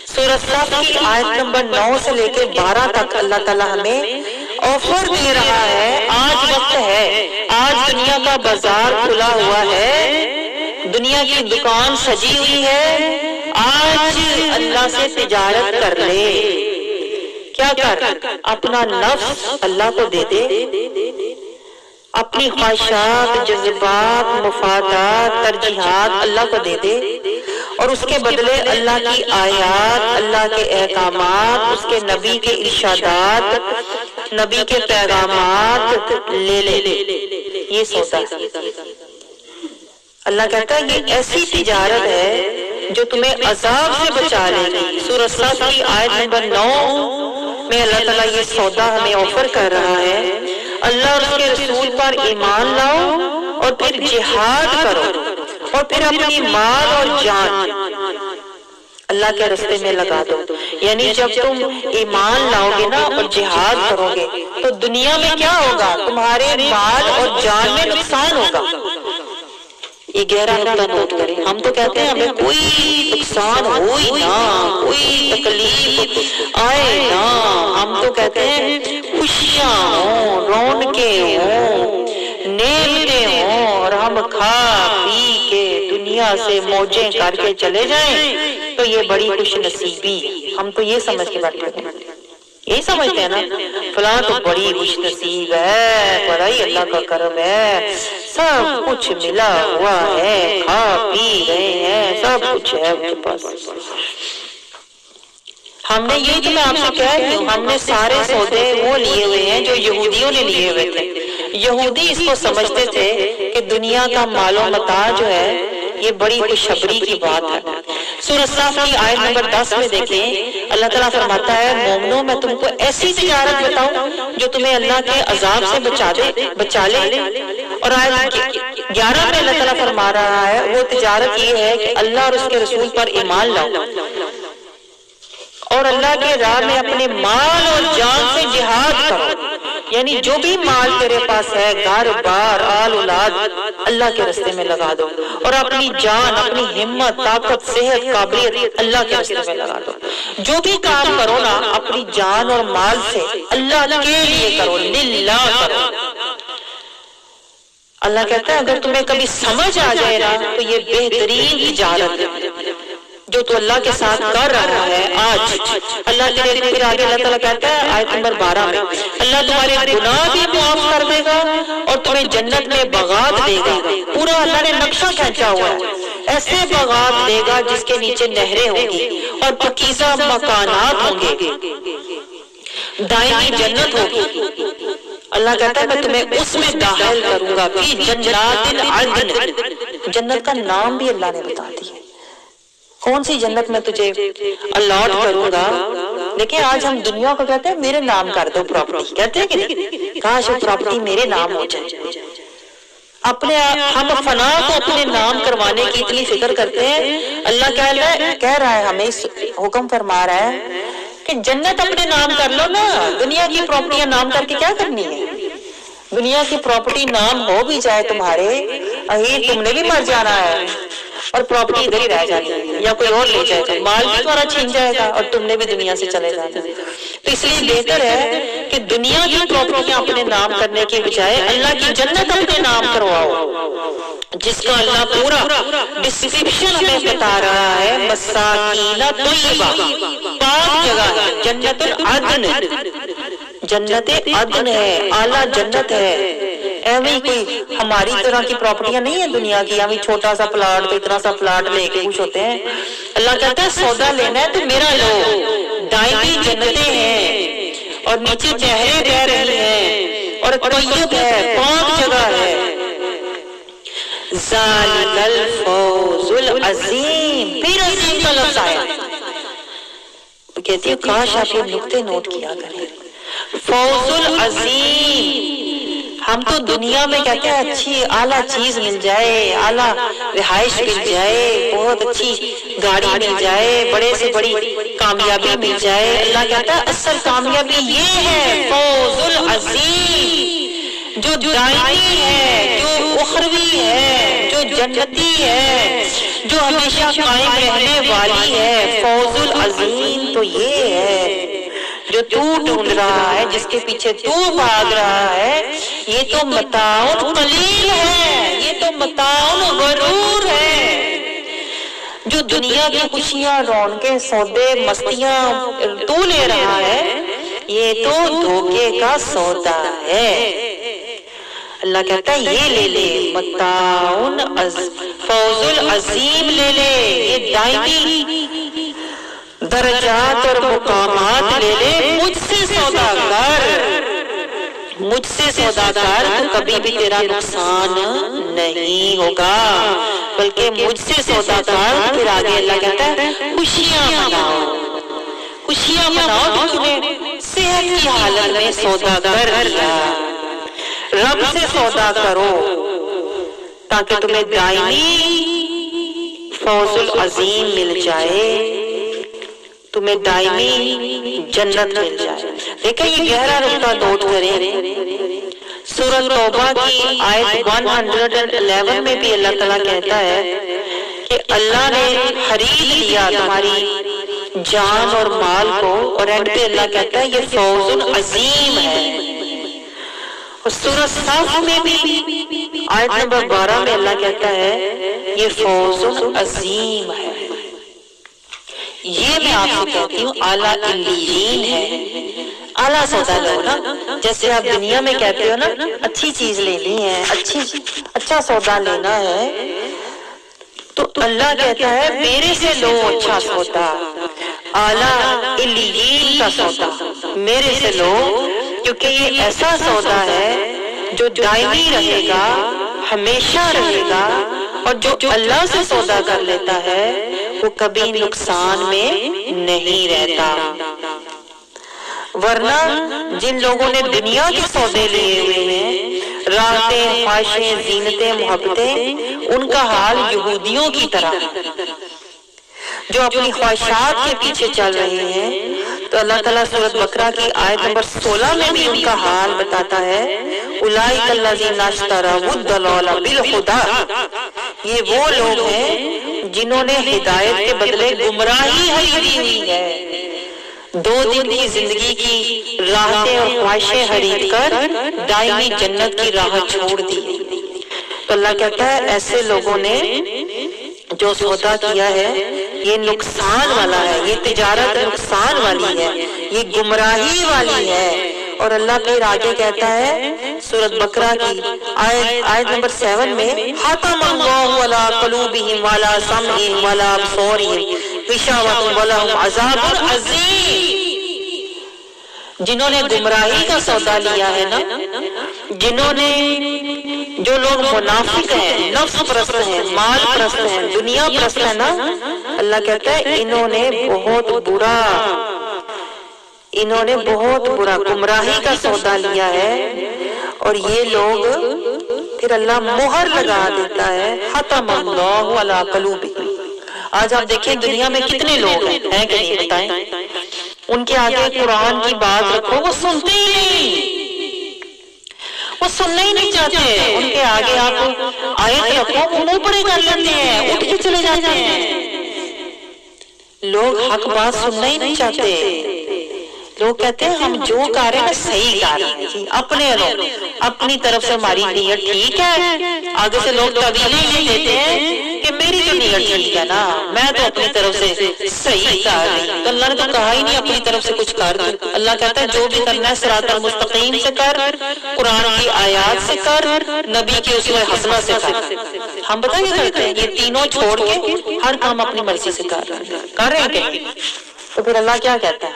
سورۃ صف کی آیت نمبر 9 سے لے کے 12 تک اللہ تعالیٰ ہمیں آفر دے رہا ہے. آج وقت ہے, آج دنیا کا بازار کھلا ہوا ہے, دنیا کی دکان سجی ہوئی ہے. آج اللہ سے تجارت کر لے. کیا کر؟ اپنا نفس اللہ کو دے دے, اپنی خواہشات, جذبات, مفادات, ترجیحات اللہ کو دے دے, اور اس کے بدلے اللہ کی آیات, اللہ کے احکامات, اس کے نبی کے ارشادات, نبی کے پیغامات لے لے. یہ سودا. اللہ کہتا ہے یہ ایسی تجارت ہے جو تمہیں عذاب سے بچا لے گی. سورۃ صف کی آیت نمبر 9 میں اللہ تعالیٰ یہ سودا ہمیں آفر کر رہا ہے. اللہ اور اس کے رسول پر ایمان لاؤ اور پھر جہاد کرو, اور پھر اپنی مال اور جان اللہ کے راستے میں لگا دو. یعنی جب تم ایمان لاؤ گے نا اور جہاد کرو گے تو دنیا میں کیا ہوگا؟ تمہارے مال اور جان میں نقصان ہوگا. یہ گہرا نقطہ نوٹ کریں. ہم تو کہتے ہیں ہمیں کوئی نقصان ہو ہی نہ, کوئی تکلیف آئے نہ. ہم تو کہتے ہیں خوشیاں ہوں, رونقیں ہوں, نعمتیں ہوں, اور ہم کھا پی کے دنیا سے موجیں کر کے چلے جائیں تو یہ بڑی خوش نصیبی. ہم تو یہ سمجھ کے بیٹھے ہیں, یہی سمجھتے ہیں نا فلاں تو بڑی خوش نصیب ہے, بڑا ہی اللہ کا کرم ہے, سب کچھ ملا ہوا ہے, کھا پی رہے ہیں, سب کچھ ہے ان کے پاس. ہم نے یہی تو میں آپ سے کہہ رہی ہوں, ہم نے سارے سودے وہ لیے ہوئے ہیں جو یہودیوں نے لیے ہوئے تھے. یہودی اس کو سمجھتے تھے کہ دنیا کا مال و متاع جو ہے یہ بڑی خوشخبری کی بات ہے. سورۃ صف کی آیت نمبر 10 میں دیکھیں اللہ تعالیٰ فرماتا ہے مومنو میں تم کو ایسی تجارت بتاؤں جو تمہیں اللہ کے عذاب سے بچا لے. اور آیت 11 میں اللہ تعالیٰ فرما رہا ہے وہ تجارت یہ ہے کہ اللہ اور اس کے رسول پر ایمان لاؤ اور اللہ کے راہ میں اپنے مال اور جان سے جہاد کرو. یعنی جو بھی مال تیرے پاس ہے, گھر بار, آل اولاد, اللہ کے راستے میں لگا دو, اور اپنی جان, اپنی ہمت, طاقت, صحت, قابلیت اللہ کے راستے میں لگا دو. جو بھی کام کرو نا اپنی جان اور مال سے اللہ کے لیے کرو, للہ کرو. اللہ کہتا ہے اگر تمہیں کبھی سمجھ آ جائے نا تو یہ بہترین تجارت ہے جو تو اللہ کے ساتھ کر رہا ہے آج. اللہ تیرے پھر آگے اللہ تعالیٰ کہتا ہے آیت نمبر 12 میں اللہ تمہارے گناہ بھی معاف کر دے گا اور تمہیں جنت میں باغات دے گا. پورا اللہ نے نقشہ کھینچا ہوا ہے. ایسے باغات دے گا جس کے نیچے نہریں ہوں گی اور پاکیزہ مکانات ہوں گے, دائمی جنت ہوگی. اللہ کہتا ہے میں تمہیں اس میں داخل کروں گا، فی جنات عدن، جنت کا نام بھی اللہ نے بتا دیا کون سی جنت میں تجھے الاٹ کروں گا۔ لیکن آج ہم دنیا کو کہتے ہیں میرے نام کر دو پراپرٹی، کہتے ہیں کہ نہیں، کاش وہ پراپرٹی میرے نام ہو جائے۔ اپنے ہم فنا کو اپنے نام کروانے کی اتنی فکر کرتے ہیں۔ اللہ کہہ رہا ہے ہمیں، حکم فرما رہا ہے کہ جنت اپنے نام کر لو نا، دنیا کی پراپرٹیاں نام کر کے کیا کرنی ہے؟ دنیا کی پراپرٹی نام ہو بھی جائے تمہارے، اہیر تم نے بھی مر جانا ہے اور پراپرٹی ادھر ہی رہ جانی ہے، یا کوئی اور لے جائے گا، مال بھی تمہارا چھین جائے گا اور تم نے بھی دنیا سے چلے جانا۔ تو اس لیے بہتر ہے کہ دنیا کی پراپرٹیاں اپنے نام کرنے کے بجائے اللہ کی جنت اپنے نام کرواؤ، جس کا اللہ پورا ڈسکرپشن ہمیں بتا رہا ہے۔ مساکین طیبہ، پاک جگہ ہے، جنت العدن، جنت عدن ہے، اعلیٰ جنت ہے۔ ایویں کوئی ہماری طرح کی پراپرٹیاں نہیں ہیں دنیا کی، ہمیں چھوٹا سا پلاٹ تو اتنا سا پلاٹ لے کے خوش ہوتے ہیں۔ اللہ کہتا ہے سودا لینا ہے تو میرا لو، دائمی جنتیں ہیں اور نیچے نہریں بہ رہی ہیں اور طیب ہے، پاک جگہ ہے۔ ذالک الفوز العظیم، پھر عظیم کا لفظ آیا۔ کہتی ہوں کاش آپ یہ نکتے نوٹ کیا کریں۔ فوز العظیم، ہم تو دنیا میں کہتے ہیں اچھی اعلیٰ چیز مل جائے، اعلیٰ رہائش مل جائے، بہت اچھی گاڑی مل جائے، بڑے سے بڑی کامیابی مل جائے۔ اللہ کہتا ہے اصل کامیابی یہ ہے فوز العظیم، جو دائمی ہے، جو اخروی ہے، جو جنتی ہے، جو ہمیشہ قائم رہنے والی ہے۔ فوز العظیم تو یہ ہے جو تو ڈھونڈ رہا ہے، جس کے پیچھے تو بھاگ رہا ہے۔ یہ تو متاع قلیل ہے، یہ تو متاع غرور ہے۔ جو دنیا کی خوشیاں، رونقیں، سودے، مستیاں تو لے رہا ہے، یہ تو دھوکے کا سودا ہے۔ اللہ کہتا ہے یہ لے لے، متاع فوز العظیم لے لے، یہ دائمی درجات اور مقامات لے لے۔ مجھ سے سودا کر، مجھ سے سودا کر تو کبھی بھی تیرا نقصان نہیں ہوگا، بلکہ مجھ سے سودا کر۔ پھر آگے اللہ کہتا ہے خوشیاں مناؤ، خوشیاں مناؤ جو تمہیں صحت کی حالت میں سودا کر دیا۔ رب سے سودا کرو تاکہ تمہیں دائمی فوز العظیم مل جائے، تمہیں دائمی جنت مل جائے۔ دیکھیں یہ گہرا نقطہ نوٹ کریں، سورہ توبہ کی آیت 111 میں بھی اللہ تعالیٰ کہتا ہے کہ اللہ نے خرید لیا تمہاری جان اور مال کو، اور اینڈ پہ اللہ کہتا ہے یہ فوز العظیم ہے۔ اور سورہ صف میں بھی آیت نمبر 12 میں اللہ کہتا ہے یہ فوز العظیم ہے۔ یہ میں آپ سے کہتی ہوں اعلیٰ علیین ہے، اعلیٰ سودا لو نا۔ جیسے آپ دنیا میں کہتے ہو نا اچھی چیز لینی ہے، اچھا سودا لینا ہے، تو اللہ کہتا ہے میرے سے لو اچھا سودا، اعلیٰ علیین کا سودا میرے سے لو، کیونکہ یہ ایسا سودا ہے جو دائمی رہے گا، ہمیشہ رہے گا، اور جو اللہ سے سودا کر لیتا ہے وہ کبھی نقصان میں نہیں رہتا۔ ورنہ جن لوگوں نے دنیا کے سودے لیے ہوئے ہیں، راحتیں، خواہشیں، زینتیں، محبتیں، ان کا حال یہودیوں کی طرح جو اپنی خواہشات کے پیچھے چل رہے ہیں۔ تو اللہ تعالیٰ سورۃ بقرہ کی آیت نمبر 16 میں بھی ان کا حال بتاتا ہے، اولئک الذین اشتروا الضلالۃ بالہدی، یہ وہ لوگ ہیں جنہوں نے ہدایت کے بدلے گمراہی خریدی ہوئی ہے۔ 2 دن کی زندگی کی راحتیں اور خواہشیں خرید کر دائمی جنت کی راہ چھوڑ دی۔ تو اللہ کہتا ہے ایسے لوگوں نے جو سودا کیا ہے یہ نقصان والا ہے، یہ تجارت نقصان والی ہے، یہ گمراہی والی ہے۔ اور اللہ پھر آگے کہتا ہے سورۃ بقرہ کی آیت نمبر 7 میں، ختم اللہ علی قلوبہم وعلی سمعہم وعلی ابصارہم غشاوۃ ولہم عذاب عظیم۔ جنہوں نے گمراہی کا سودا لیا ہے نا، جنہوں نے، جو لوگ منافق ہیں، نفس پرست ہیں، مال پرست ہیں، دنیا پرست ہیں نا، اللہ کہتا ہے انہوں نے بہت برا گمراہی کا سودا لیا ہے، اور یہ لوگ پھر اللہ مہر لگا دیتا ہے، ختم اللہ علی قلوبہم۔ آج آپ دیکھیں دنیا میں کتنے لوگ ہیں کہ نہیں، بتائیں، ان کے آگے قرآن کی بات رکھو وہ سنتے ہی نہیں، وہ سننا ہی نہیں چاہتے، ان کے آگے آپ آیت رکھو وہ منہ پڑے کر لیتے ہیں، اٹھ کے چلے جاتے ہیں۔ لوگ حق بات سننا ہی نہیں چاہتے، لوگ کہتے ہیں ہم جو کر رہے ہیں صحیح کر رہے ہیں، اپنی طرف سے ہماری نیت ٹھیک ہے، آگے سے لوگ طویلیں لے لیتے ہیں کہ میری تو نیت ٹھیک ہے نا، میں تو اپنی طرف سے صحیح کر رہی ہوں، تو اللہ نے تو کہا ہی نہیں اپنی طرف سے کچھ کر دو۔ اللہ کہتا ہے جو بھی کرنا ہے صراط المستقیم سے کر، قرآن کی آیات سے کر، نبی کی اسوہ حسنہ سے کر۔ ہم بتائیں کیا کرتے ہیں، یہ تینوں چھوڑ کے ہر کام اپنی مرضی سے کر رہے ہیں کہ، تو پھر اللہ کیا کہتا ہے،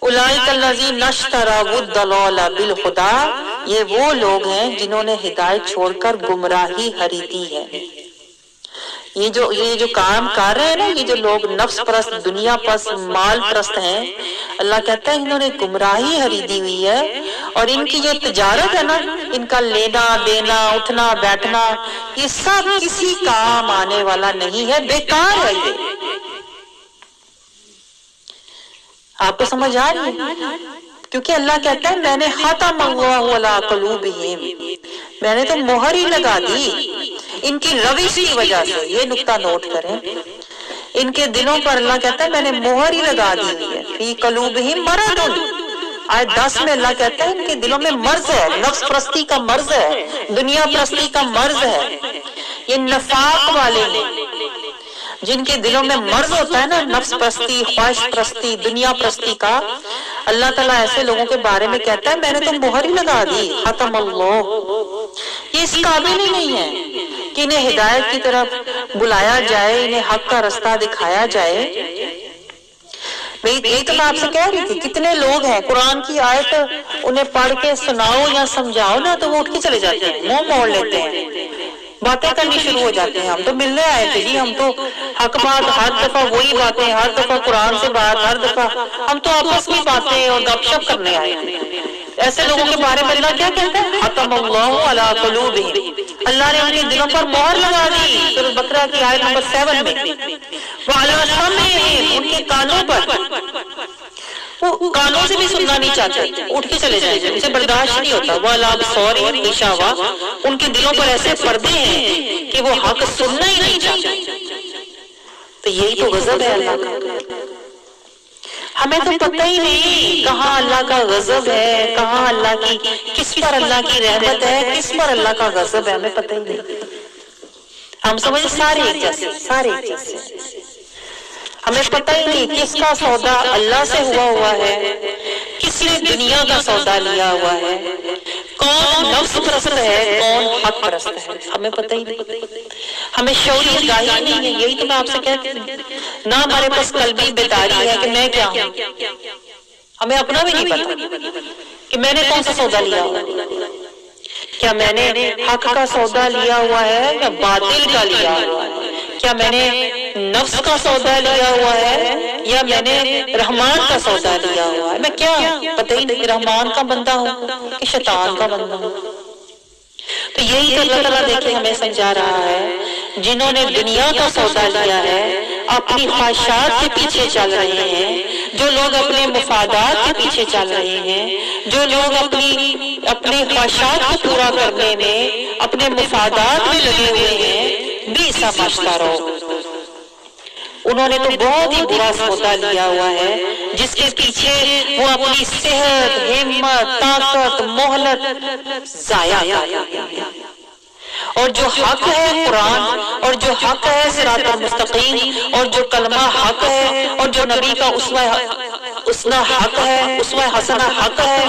اولئک الذین اشتروا الضلالۃ بالہدی، یہ وہ لوگ ہیں جنہوں نے ہدایت چھوڑ کر گمراہی خریدی ہے۔ یہ جو کام کر رہے ہیں نا، یہ جو لوگ نفس پرست، دنیا پرست، مال پرست ہیں، اللہ کہتا ہے انہوں نے گمراہی خریدی ہوئی ہے، اور ان کی جو تجارت ہے نا، ان کا لینا دینا، اٹھنا بیٹھنا، یہ سب کسی کام آنے والا نہیں ہے، بیکار ہے یہ۔ آپ کو سمجھ آ رہی ہے؟ کیونکہ اللہ کہتا ہے میں نے ختم اللہ علی قلوبہم، میں نے تو مہر ہی لگا دی ان کی روش کی وجہ سے۔ یہ نقطہ نوٹ کریں، ان کے دلوں پر اللہ کہتا ہے میں نے مہر ہی لگا دی ہوئی ہے، فی قلوبہم مرض۔ آیت 10 میں اللہ کہتا ہے ان کے دلوں میں مرض ہے، نفس پرستی کا مرض ہے، دنیا پرستی کا مرض ہے۔ یہ نفاق والے ہیں جن کے دلوں میں مرض ہوتا ہے نا، نفس پرستی، خواہش پرستی، دنیا پرستی کا، اللہ تعالیٰ ایسے لوگوں کے بارے میں کہتا ہے میں نے تو مہر ہی لگا دی، ختم اللہ۔ یہ اس قابل ہی نہیں ہے کہ انہیں ہدایت کی طرف بلایا جائے، انہیں حق کا رستہ دکھایا جائے۔ یہی تو میں آپ سے کہہ رہی تھی، کتنے لوگ ہیں قرآن کی آیت انہیں پڑھ کے سناؤ یا سمجھاؤ نا تو وہ اٹھ کے چلے جاتے ہیں، منہ موڑ لیتے ہیں، باتیں کرنی شروع ہو جاتے ہیں، ہم تو ملنے آئے تھے جی، ہم تو حق بات، ہر دفعہ وہی باتیں، ہر دفعہ قرآن سے بات، ہر دفعہ ہم تو آپس میں باتیں اور گپ شپ کرنے آئے تھے۔ ایسے لوگوں کے بارے میں اللہ کیا کہتا ہے، ختم اللہ علی قلوبہم، اللہ نے ان کے دلوں پر مہر لگا دی۔ سورۃ بقرہ کی آیت نمبر 7 میں، وعلی سمعہم، ان کے کانوں پر، وہ کانوں سے بھی سننا نہیں چاہتے، اٹھ کے چلے جائیں، اسے برداشت نہیں ہوتا۔ وعلی ابصارہم غشاوہ، ان کے دلوں پر ایسے پردے ہیں کہ وہ حق سننا ہی نہیں چاہتے۔ تو یہی تو غضب ہے اللہ کا۔ ہمیں تو پتہ ہی نہیں کہاں اللہ کا غضب ہے، کہاں اللہ کی، کس پر اللہ کی رحمت ہے، کس پر اللہ کا غضب ہے، ہمیں پتہ ہی نہیں۔ ہم سمجھے سارے ایک جیسے، سارے ایک جیسے، ہمیں پتہ ہی نہیں کس کا سودا اللہ سے ہوا ہے، کس نے دنیا کا سودا لیا ہوا ہے، کون نفس پرست ہے، کون حق پرست ہے، ہمیں پتہ ہی نہیں۔ ہمیں شعوری آگاہی نہیں ہے، یہی تو میں آپ سے کہتی ہوں، نہ ہمارے پاس قلبی بیداری ہے کہ میں کیا ہوں، ہمیں اپنا بھی نہیں پتا کہ میں نے کون سا سودا لیا ہوا ہے، کیا میں نے حق کا سودا لیا ہوا ہے یا باطل کا لیا ہوا ہے، کیا میں نے نفس کا سودا لیا ہوا ہے یا میں نے رحمان کا سودا لیا ہوا ہے، میں کیا پتہ ہی نہیں، رحمان کا بندہ ہوں کہ شیطان کا بندہ ہوں۔ تو یہی تو اللہ تعالیٰ دیکھیں ہمیں سمجھا رہا ہے، جنہوں نے دنیا کا سودا لیا ہے، اپنی خواہشات کے پیچھے چل رہے ہیں، جو لوگ اپنے مفادات کے پیچھے چل رہے ہیں، جو لوگ اپنے خواہشات کو پورا کرنے میں، اپنے مفادات میں لگے ہوئے ہیں، بئس ما اشتروا، انہوں نے تو بہت ہی برا سودا لیا ہوا ہے، جس کے پیچھے وہ اپنی صحت، ہمت، طاقت، مہلت ضائع کر۔ اور جو حق ہے قرآن، اور جو حق ہے صراط المستقیم، اور جو کلمہ حق ہے، اور جو نبی کا اسوہ حق ہے، اسوہ حسنہ حق ہے،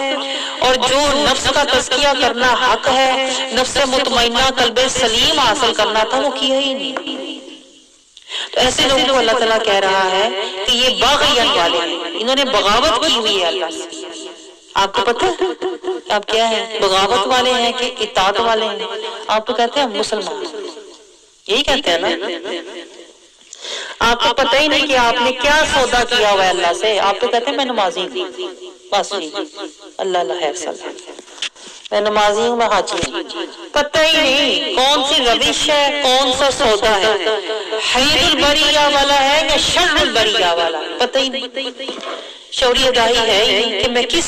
اور جو نفس کا تزکیہ کرنا حق ہے، نفس مطمئنہ قلب سلیم حاصل کرنا تھا، وہ کیا ہی نہیں۔ تو ایسے لوگوں کو اللہ تعالیٰ کہہ رہا ہے کہ یہ باغیان والے ہیں، انہوں نے بغاوت کی ہوئی ہے اللہ سے۔ آپ کو پتہ ہے آپ کیا ہیں؟ بغاوت والے ہیں کہ اطاعت والے ہیں؟ آپ تو کہتے ہیں مسلمان، یہی کہتے ہیں نا؟ آپ کو پتہ ہی نہیں کہ آپ نے کیا سودا کیا ہوا ہے اللہ سے، آپ تو کہتے ہیں میں نمازی ہوں، بس جی اللہ اللہ خیر صلی، میں نمازی ہوں، میں حاجی ہوں، پتہ ہی نہیں کون سی روش ہے، کون سا سودا ہے، خیر البریہ والا ہے یا شر البریہ والا، پتہ ہی نہیں، شعوری آگاہی ہے ہی نہیں کہ میں کس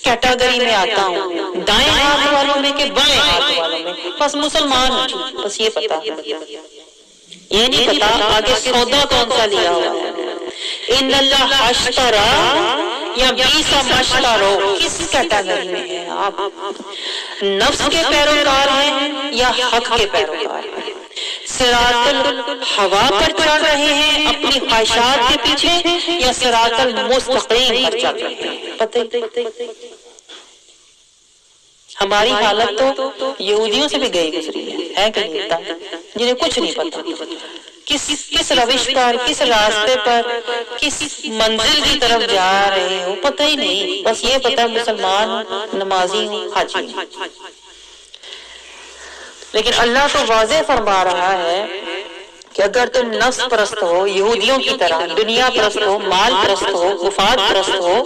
کیٹیگری میں آتا ہوں، دائیں ہاتھ والوں میں کہ بائیں ہاتھ والوں میں، بس مسلمان ہوں، بس یہ پتا، یہ نہیں پتا آگے سودا کون سا لیا ہوا ہے۔ ان اللہ اشترا یا بیس مشترو، کس کیٹیگری میں ہیں آپ؟ نفس کے پیروکار ہیں یا حق کے پیروکار ہیں؟ صراط الہوا پر چل رہے ہیں اپنی خواہشات کے پیچھے یا صراط المستقیم پر چل رہے ہیں؟ پتہ ہماری حالت تو یہودیوں سے بھی گئی گزری ہے کہ نہیں پتا، جنہیں کچھ نہیں پتا کس روش پر، کس راستے پر، کس منزل کی طرف جا رہے ہو، پتہ ہی نہیں، بس یہ پتا مسلمان ہوں، نمازی ہوں، حاجی ہوں۔ لیکن اللہ تو واضح فرما رہا ہے کہ اگر تم نفس پرست ہو، یہودیوں کی طرح دنیا پرست ہو، مال پرست ہو، مفاد پرست ہو،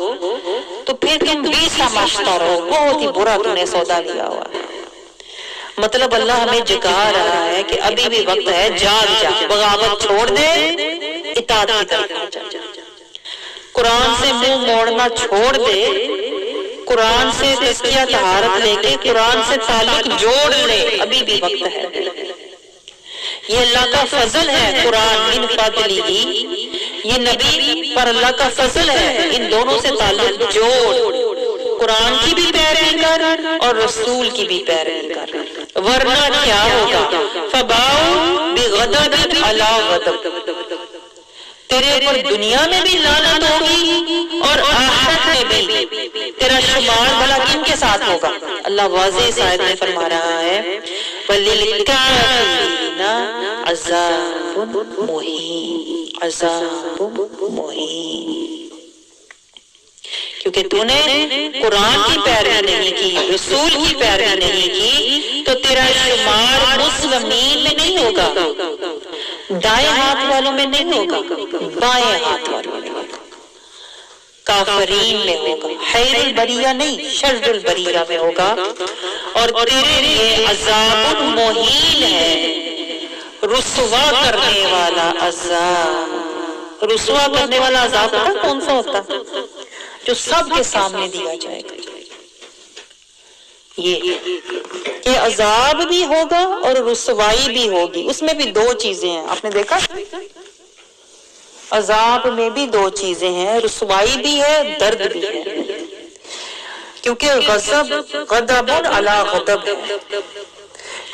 تو پھر تم بیسا مشتر ہو، بہت ہی برا تم نے سودا لیا ہوا ہے۔ مطلب اللہ ہمیں جگا رہا ہے کہ ابھی بھی وقت ہے، جاگ جا، بغاوت چھوڑ دے، اطاعت کی طرف آ جا، قرآن سے منہ موڑنا چھوڑ دے، قرآن سے تزکیہ طہارت لے کے قرآن سے تعلق جوڑ لے، ابھی بھی وقت ہے۔ یہ اللہ کا فضل ہے، قرآن من فضلہ، یہ نبی پر اللہ کا فضل ہے، ان دونوں سے تعلق جوڑ، قرآن کی بھی پیروی کر اور رسول کی بھی پیروی کر، ورنہ کیا ہوگا؟ فَبَاءُوا بِغَضَبٍ عَلَىٰ غَضَبٍ، تیرے اوپر دنیا میں بھی لعنت ہوگی اور آخرت میں بھی، تیرا شمار بھلا کن کے ساتھ ہوگا؟ اللہ واضح اس آیت میں فرما رہا ہے وَلِلْكَافِرِينَ عَذَابٌ مُّهِينٌ، عذاب مہین، کیونکہ تو نے قرآن کی پیروی نہیں کی، رسول کی پیروی نہیں کی، تو تیرا شمار مسلمین میں نہیں ہوگا، دائیں ہاتھ والوں میں نہیں ہوگا، بائیں ہاتھ والوں میں ہوگا، کافرین میں ہوگا، خیر البریہ نہیں شر البریہ میں ہوگا، اور تیرے لیے عذاب مہین ہے، رسوا کرنے والا عذاب۔ رسوا کرنے والا عذاب پتہ کون سا ہوتا ہے؟ جو سب کے سامنے دیا جائے گا، یہ عذاب بھی ہوگا اور رسوائی بھی ہوگی، اس میں بھی دو چیزیں ہیں، آپ نے دیکھا عذاب میں بھی دو چیزیں ہیں، رسوائی بھی ہے، درد بھی ہے، کیونکہ غضب علی غضب ہے،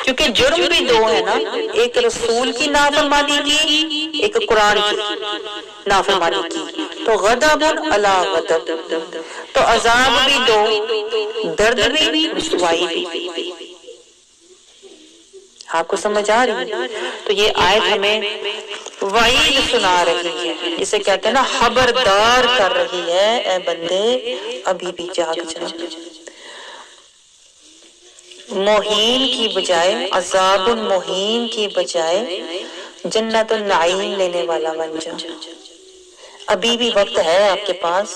کیونکہ جرم بھی دو ہے نا، ایک رسول کی نافرمانی کی، ایک قرآن کی نافرمانی کی، تو غضب علی غضب، تو عذاب بھی دو، درد بھی، رسوائی بھی۔ آپ کو سمجھ آ رہی ہے؟ تو یہ آیت ہمیں وعید سنا رہی ہے، اسے کہتے ہیں نا خبردار کر رہی ہے، اے بندے ابھی بھی جاگ جا، مہین کی بجائے، عذاب مہین کی بجائے جنت النعیم لینے والا بن جا، ابھی بھی وقت ہے آپ کے پاس،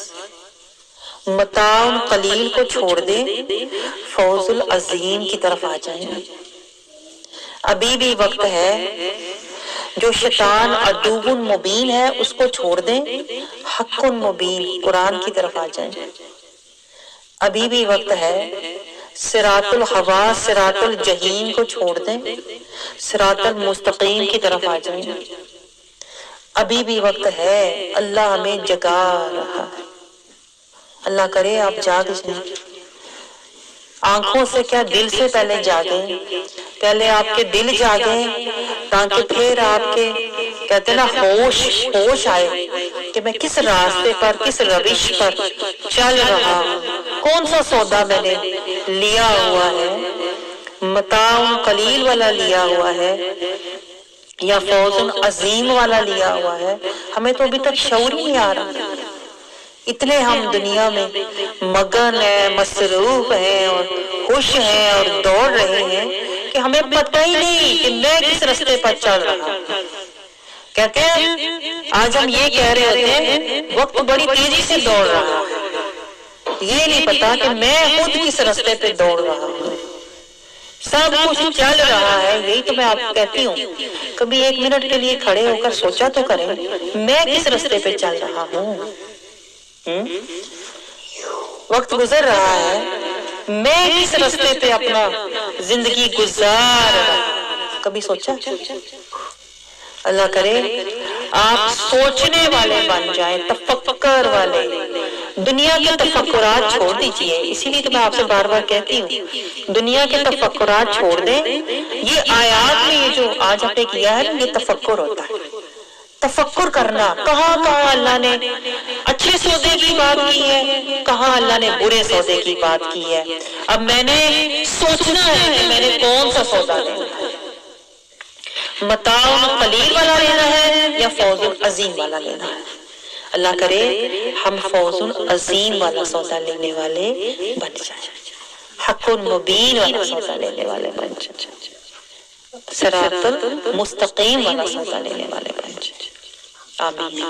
متاع قلیل کو چھوڑ دے، فوز العظیم کی طرف آ جائیں، ابھی بھی وقت ہے، جو شیطان عدو مبین ہے اس کو چھوڑ دیں، حق مبین قرآن کی طرف آ جائیں، ابھی بھی وقت ہے، صراط الہوا صراط الجحیم کو چھوڑ دیں، صراط المستقیم کی طرف آ جائیں، ابھی بھی وقت ہے، اللہ ہمیں جگا رہا ہے، اللہ کرے آپ جاگ جائیں، آنکھوں سے کیا دل سے پہلے جاگیں، پہلے آپ کے دل جاگیں تاکہ پھر آپ کے کہتے ہیں نا ہوش آئے کہ میں کس راستے پر، کس روش پر چل رہا ہوں، کون سا سودا میں نے لیا ہوا ہے، متاع قلیل والا لیا ہوا ہے یا فوز عظیم والا لیا ہوا ہے، ہمیں تو ابھی تک شعور ہی نہیں آ رہا اتنے ہم دنیا میں مگن ہیں، مصروف ہیں اور خوش ہیں اور دوڑ رہے ہیں کہ ہمیں پتہ ہی نہیں کہ میں کس راستے پر چل رہا ہوں۔ کہتے ہیں آج ہم یہ کہہ رہے ہوتے ہیں وقت بڑی تیزی سے دوڑ رہا ہے، یہ نہیں پتا کہ میں خود کس راستے پہ دوڑ رہا ہوں۔ سب کچھ چل رہا ہے، یہی تو میں آپ کو کہتی ہوں کبھی ایک منٹ کے لیے کھڑے ہو کر سوچا تو کریں میں کس راستے پہ چل رہا ہوں۔ وقت گزر رہا ہے، میں کس راستے پہ اپنا زندگی گزار رہا ہوں، کبھی سوچا؟ اللہ کرے آپ سوچنے والے بن جائیں، تفکر والے، دنیا کے تفکرات چھوڑ دیجئے۔ اسی لیے تو میں آپ سے بار بار کہتی ہوں دنیا کے تفکرات چھوڑ دیں۔ یہ آیات میں یہ جو آج آپ نے کیا ہے یہ تفکر ہوتا ہے، تفکر کرنا، کہاں کہاں اللہ نے اچھے سودے کی بات کی ہے، کہاں اللہ نے برے سودے کی بات کی ہے۔ اب میں نے سوچنا ہے کہ میں نے کون سا سودا لینا ہے، متاع قلیل والا لینا ہے یا فوز عظیم والا لینا ہے۔ اللہ کرے ہم فوز عظیم والا سودا لینے والے بن جائیں، حق مبین والا سودا لینے والے بن جائیں، صراط المستقیم والا سودا لینے والے بن جائیں۔ آمین۔